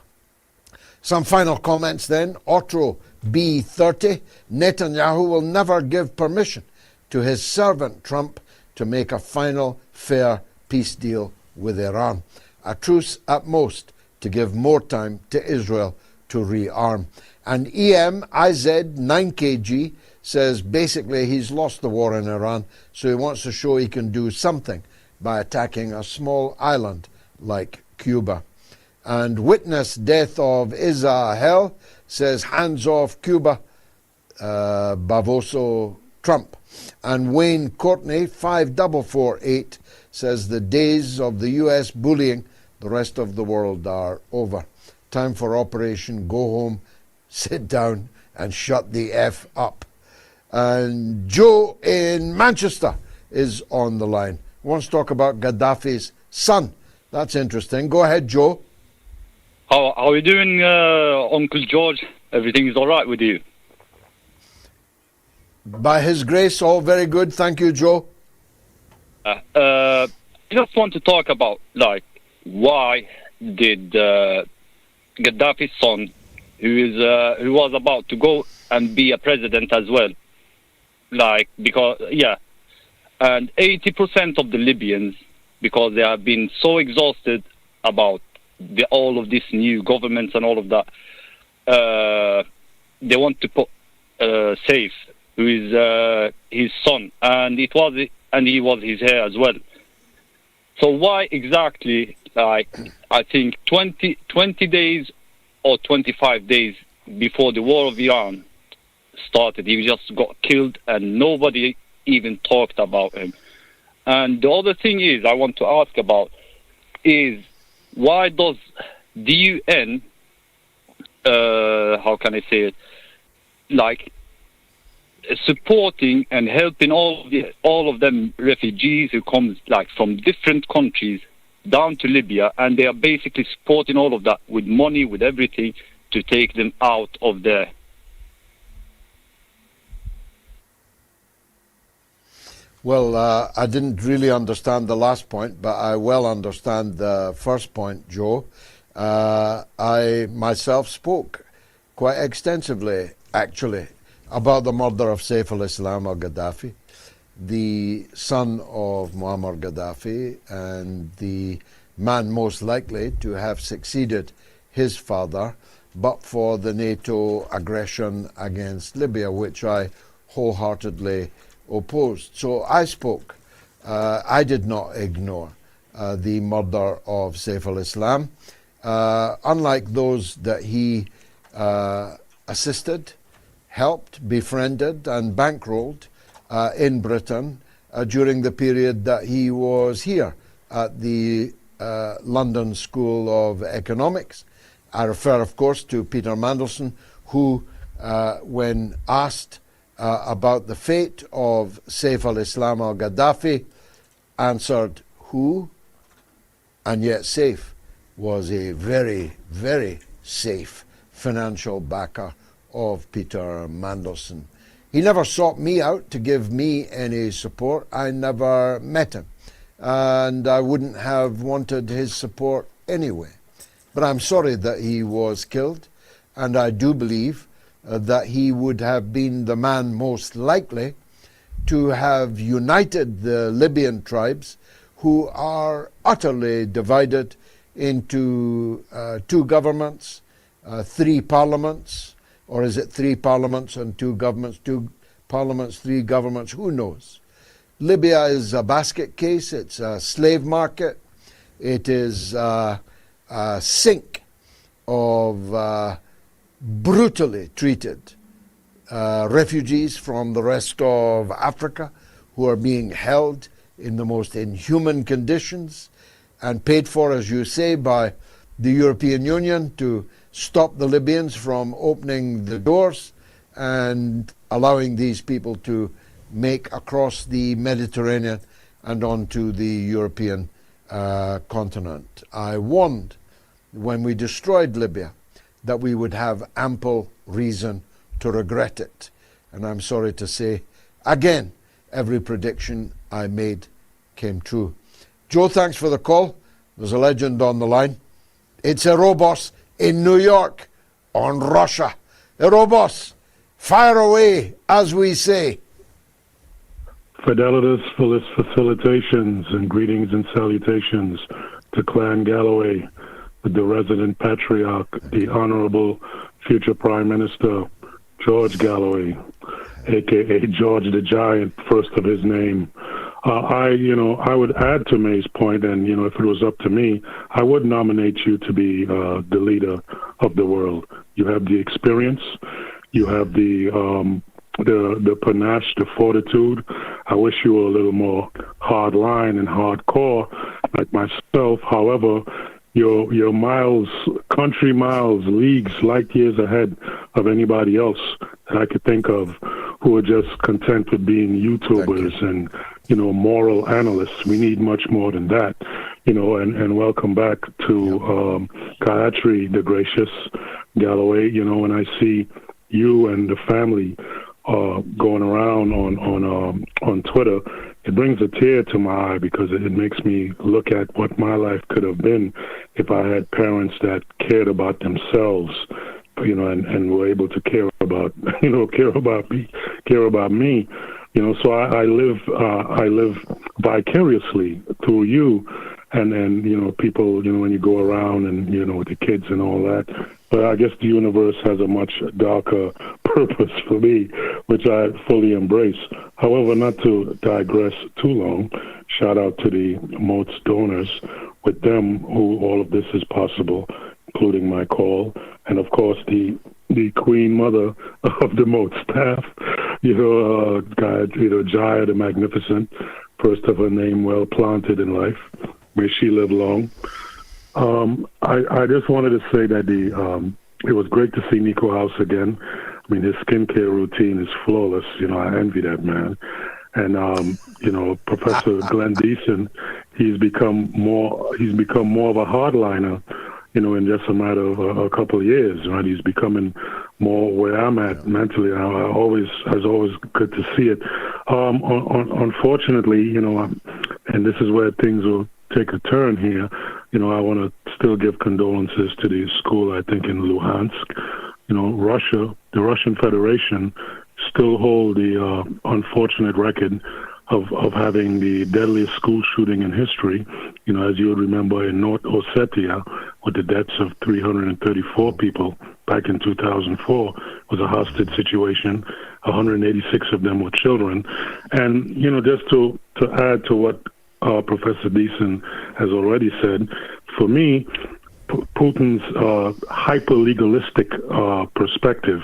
Some final comments then. Otro B30, Netanyahu will never give permission to his servant Trump to make a final fair peace deal with Iran. A truce at most to give more time to Israel to rearm. And EMIZ 9KG says basically he's lost the war in Iran, so he wants to show he can do something by attacking a small island like Cuba. And Witness Death of Israel says hands off Cuba, Bavoso Trump. And Wayne Courtney 5448 says the days of the US bullying the rest of the world are over. Time for Operation Go Home, sit down and shut the F up. And Joe in Manchester is on the line. Wants to talk about Gaddafi's son. That's interesting. Go ahead, Joe. How are you doing, Uncle George? Everything is all right with you? By his grace, all very good. Thank you, Joe. I just want to talk about, why did Gaddafi's son, who was about to go and be a president as well, and 80% of the Libyans, because they have been so exhausted about all of this new governments and all of that, they want to put Saif, who is his son, and he was his heir as well. So why exactly, I think 20 days or 25 days before the war of Iran started, he just got killed and nobody even talked about him. And the other thing is, I want to ask about, is why does the UN, how can I say it, supporting and helping all of them refugees who come from different countries, down to Libya, and they are basically supporting all of that with money, with everything, to take them out of there. Well, I didn't really understand the last point, but I well understand the first point, Joe. I myself spoke quite extensively, actually, about the murder of Saif al-Islam al-Gaddafi, the son of Muammar Gaddafi, and the man most likely to have succeeded his father, but for the NATO aggression against Libya, which I wholeheartedly opposed. So I spoke. I did not ignore the murder of Saif al-Islam. Unlike those that he assisted, helped, befriended, and bankrolled in Britain during the period that he was here at the London School of Economics. I refer, of course, to Peter Mandelson, who, when asked about the fate of Saif al-Islam al-Gaddafi, answered, who? And yet Saif was a very, very safe financial backer of Peter Mandelson. He never sought me out to give me any support. I never met him, and I wouldn't have wanted his support anyway. But I'm sorry that he was killed, and I do believe that he would have been the man most likely to have united the Libyan tribes, who are utterly divided into two governments, three parliaments, or is it three parliaments and two governments, two parliaments, three governments, who knows? Libya is a basket case, it's a slave market, it is a sink of brutally treated refugees from the rest of Africa who are being held in the most inhuman conditions and paid for, as you say, by the European Union to stop the Libyans from opening the doors and allowing these people to make across the Mediterranean and onto the European continent. I warned when we destroyed Libya that we would have ample reason to regret it. And I'm sorry to say, again, every prediction I made came true. Joe, thanks for the call. There's a legend on the line. It's Erobos in New York on Russia. Erobos, fire away, as we say. Fidelitas felicitations and greetings and salutations to Clan Galloway, the resident patriarch, the Honorable future Prime Minister George Galloway, a.k.a. George the Giant, first of his name. I would add to May's point, and, if it was up to me, I would nominate you to be the leader of the world. You have the experience, you have the panache, the fortitude. I wish you were a little more hard line and hardcore like myself. However, you're miles, country miles, leagues, light years ahead of anybody else that I could think of who are just content with being YouTubers and, moral analysts. We need much more than that, and welcome back to Gayatri, the gracious Galloway. When I see you and the family going around on Twitter, it brings a tear to my eye because it makes me look at what my life could have been if I had parents that cared about themselves, and were able to care about me. So I live vicariously through you, and people, when you go around and with the kids and all that. But I guess the universe has a much darker purpose for me, which I fully embrace. However, not to digress too long, shout out to the MOTS donors. With them, who all of this is possible, including my call, and of course the queen mother of the MOTS staff, Jaya the Magnificent, first of her name, well planted in life. May she live long. I just wanted to say that it was great to see Niko House again. I mean, his skincare routine is flawless. I envy that man. And, Professor Glenn Diesen, he's become more of a hardliner, in just a matter of a couple of years, right? He's becoming more where I'm at mentally. It's always good to see it. Unfortunately, and this is where things will take a turn here. I want to still give condolences to the school, I think, in Luhansk. The Russian Federation still hold the unfortunate record of having the deadliest school shooting in history. As you would remember, in North Ossetia, with the deaths of 334 people back in 2004, was a hostage situation. 186 of them were children. And, just to add to what Professor Diesen has already said, for me, Putin's hyper-legalistic perspective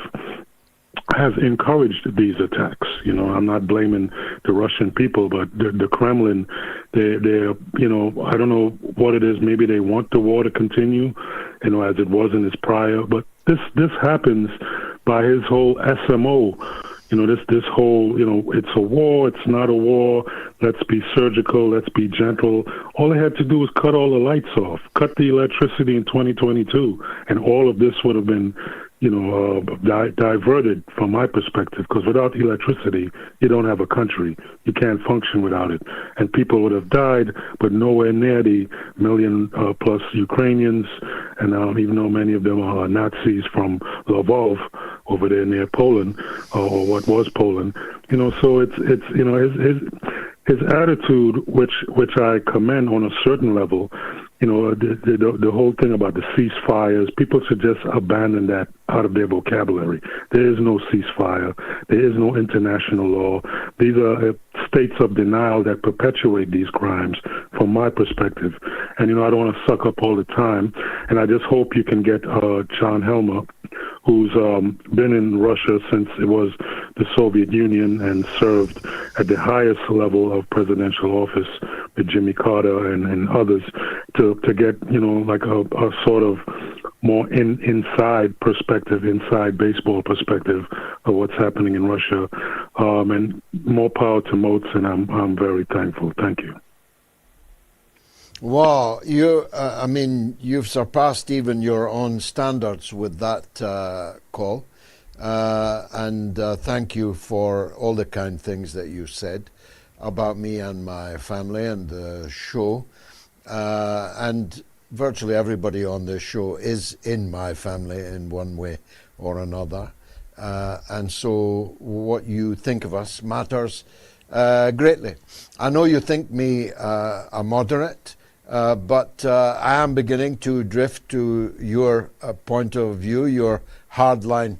has encouraged these attacks. I'm not blaming the Russian people, but the Kremlin, they're I don't know what it is. Maybe they want the war to continue, as it was in its prior. But this happens by his whole SMO. This whole, it's a war, it's not a war, let's be surgical, let's be gentle. All they had to do was cut all the lights off, cut the electricity in 2022, and all of this would have been, diverted from my perspective, because without electricity, you don't have a country. You can't function without it. And people would have died, but nowhere near the million plus Ukrainians, and even though many of them are Nazis from Lvov over there near Poland, or what was Poland, so it's his attitude, which I commend on a certain level. The whole thing about the ceasefires, people should just abandon that out of their vocabulary. There is no ceasefire. There is no international law. These are states of denial that perpetuate these crimes, from my perspective. And, I don't want to suck up all the time. And I just hope you can get John Helmer, who's been in Russia since it was the Soviet Union and served at the highest level of presidential office with Jimmy Carter and others, to get, like a sort of more inside perspective, inside baseball perspective of what's happening in Russia. And more power to Moats, and I'm very thankful. Thank you. Well, you've surpassed even your own standards with that call. And thank you for all the kind things that you said about me and my family and the show. And virtually everybody on this show is in my family in one way or another. And so what you think of us matters greatly. I know you think me a moderate, but I am beginning to drift to your point of view, your hardline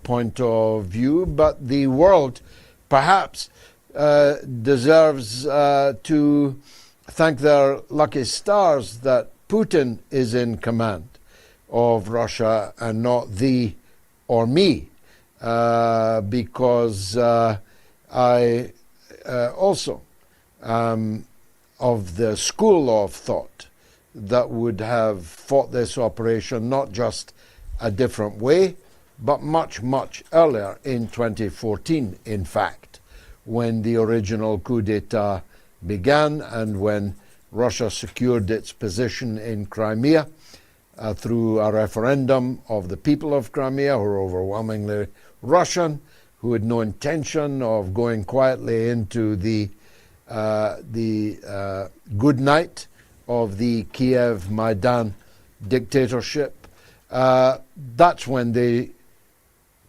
point of view. But the world perhaps deserves to thank their lucky stars that Putin is in command of Russia and not thee or me, because I also am of the school of thought that would have fought this operation not just a different way, but much, much earlier in 2014, in fact, when the original coup d'etat began and when Russia secured its position in Crimea through a referendum of the people of Crimea, who were overwhelmingly Russian, who had no intention of going quietly into the good night of the Kiev Maidan dictatorship. That's when they,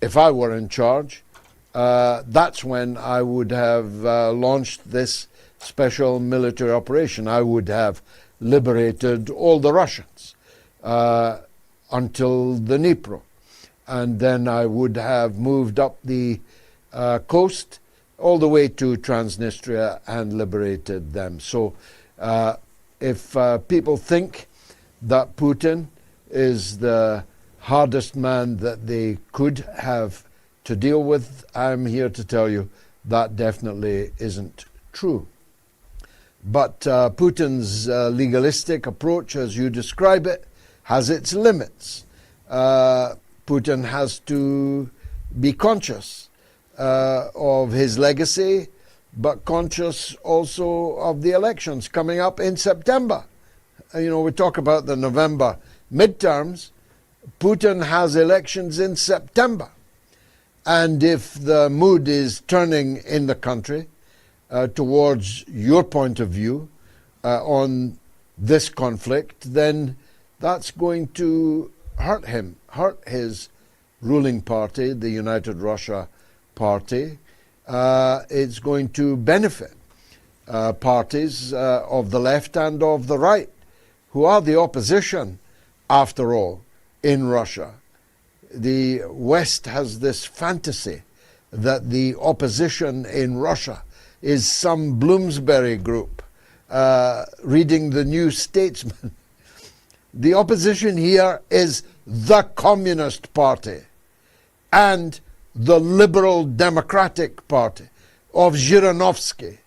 if I were in charge, that's when I would have launched this special military operation. I would have liberated all the Russians until the Dnipro. And then I would have moved up the coast all the way to Transnistria and liberated them. So if people think that Putin is the hardest man that they could have to deal with, I'm here to tell you that definitely isn't true. But Putin's legalistic approach, as you describe it, has its limits. Putin has to be conscious of his legacy, but conscious also of the elections coming up in September. We talk about the November midterms. Putin has elections in September. And if the mood is turning in the country towards your point of view on this conflict, then that's going to hurt him, hurt his ruling party, the United Russia Party. It's going to benefit parties of the left and of the right, who are the opposition, after all, in Russia. The West has this fantasy that the opposition in Russia is some Bloomsbury group reading the New Statesman. The opposition here is the Communist Party and the Liberal Democratic Party of Zhirinovsky,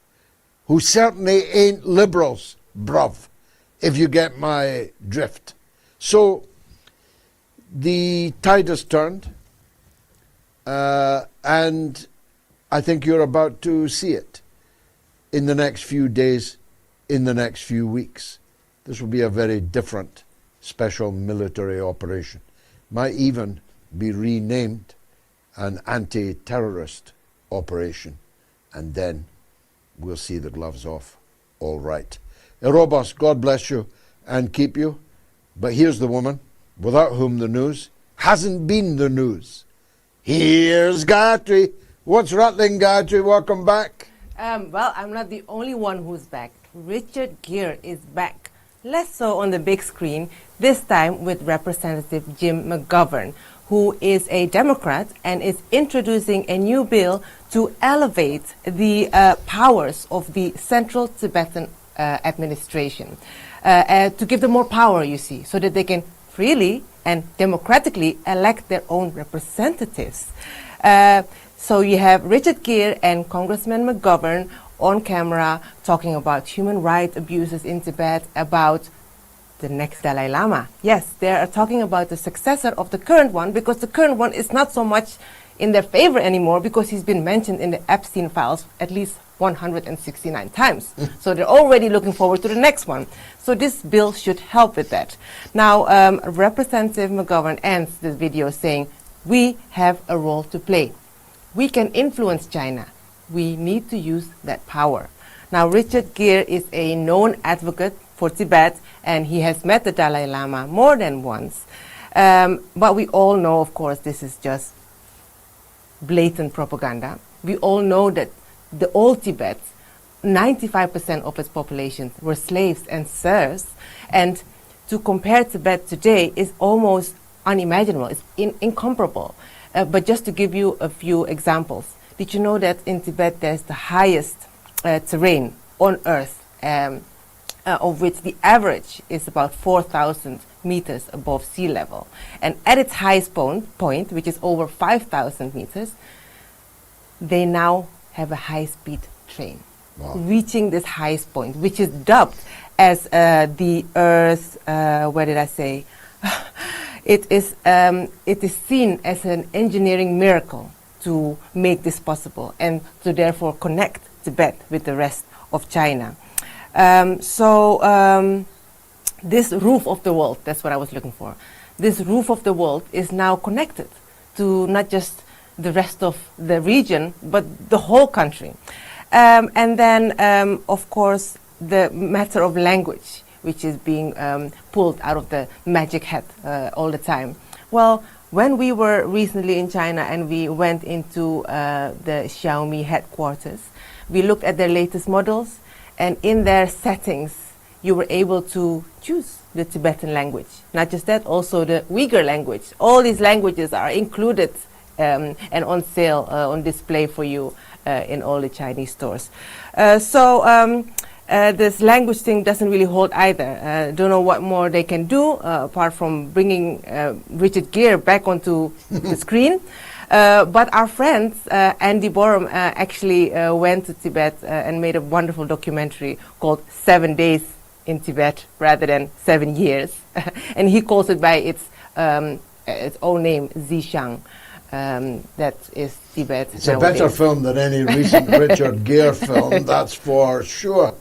who certainly ain't liberals, bruv, if you get my drift. So the tide has turned, and I think you're about to see it in the next few days, in the next few weeks. This will be a very different special military operation. Might even be renamed an anti-terrorist operation, and then we'll see the gloves off. All right. Erobos, God bless you and keep you. But here's the woman without whom the news hasn't been the news. Here's Gayatri. What's rattling, Gayatri? Welcome back. Well, I'm not the only one who's back. Richard Gere is back. Less so on the big screen, this time with Representative Jim McGovern, who is a Democrat and is introducing a new bill to elevate the powers of the Central Tibetan administration, to give them more power, you see, so that they can freely and democratically elect their own representatives. So you have Richard Gere and Congressman McGovern on camera talking about human rights abuses in Tibet, about the next Dalai Lama. Yes, they are talking about the successor of the current one, because the current one is not so much in their favor anymore, because he's been mentioned in the Epstein files at least 169 times. So they're already looking forward to the next one. So this bill should help with that. Now, Representative McGovern ends this video saying, we have a role to play. We can influence China. We need to use that power. Now, Richard Gere is a known advocate for Tibet, and he has met the Dalai Lama more than once. But we all know, of course, this is just blatant propaganda. We all know that the old Tibet, 95% of its population were slaves and serfs, and to compare Tibet today is almost unimaginable. It's incomparable. But just to give you a few examples, did you know that in Tibet there's the highest terrain on Earth, of which the average is about 4,000 meters above sea level. And at its highest point, which is over 5,000 meters, they now have a high-speed train. Wow. Reaching this highest point, which is dubbed as the Earth's, what did I say? It is seen as an engineering miracle to make this possible and to therefore connect Tibet with the rest of China. This roof of the world, that's what I was looking for. This roof of the world is now connected to not just the rest of the region, but the whole country. And then, of course, the matter of language, which is being pulled out of the magic hat all the time. Well, when we were recently in China and we went into the Xiaomi headquarters, we looked at their latest models, and in their settings, you were able to choose the Tibetan language. Not just that, also the Uyghur language. All these languages are included and on sale, on display for you in all the Chinese stores. This language thing doesn't really hold either. Don't know what more they can do apart from bringing Richard Gere back onto the screen. But our friends, Andy Borum, actually went to Tibet and made a wonderful documentary called 7 Days in Tibet rather than 7 years. And he calls it by its own name, Zishang. that is debate. It's a better film than any recent Richard Gere film, that's for sure.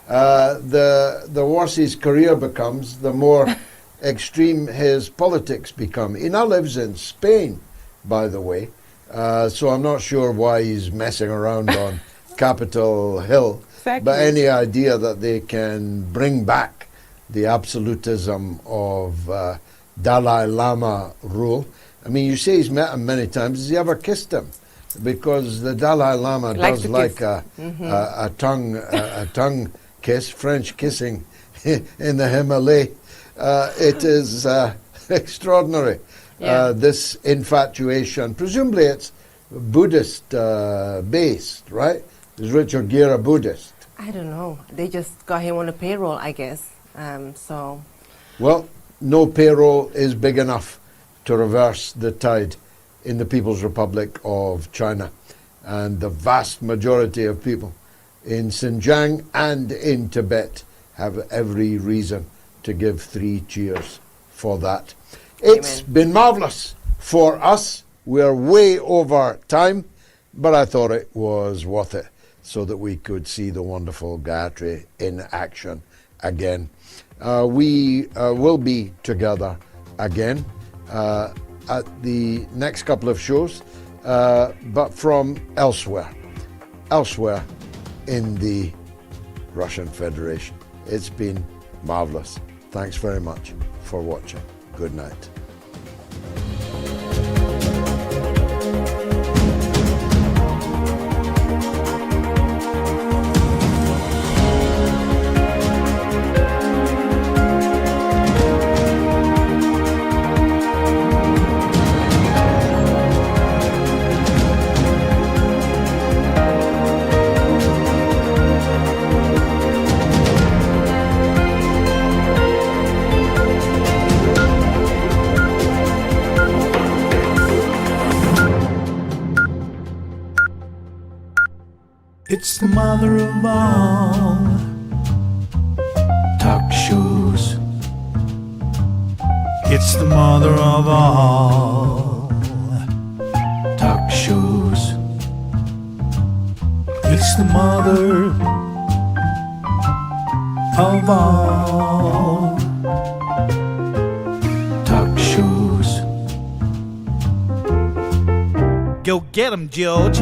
The worse his career becomes, the more extreme his politics become. He now lives in Spain, by the way, so I'm not sure why he's messing around on Capitol Hill. Exactly. But any idea that they can bring back the absolutism of Dalai Lama rule. I mean, you say he's met him many times. Has he ever kissed him? Because the Dalai Lama does like a tongue kiss, French kissing in the Himalaya. It is extraordinary, this infatuation. Presumably it's Buddhist based, right? Is Richard Gere a Buddhist? I don't know. They just got him on a payroll, I guess. Well, no payroll is big enough to reverse the tide in the People's Republic of China. And the vast majority of people in Xinjiang and in Tibet have every reason to give 3 cheers for that. It's been marvelous for us. We're way over time, but I thought it was worth it so that we could see the wonderful Gayatri in action again. We will be together again at the next couple of shows, but from elsewhere in the Russian Federation. It's been marvelous. Thanks very much for watching. Good night. It's the mother of all talk shows. It's the mother of all talk shows. It's the mother of all talk shows. Go get 'em, George.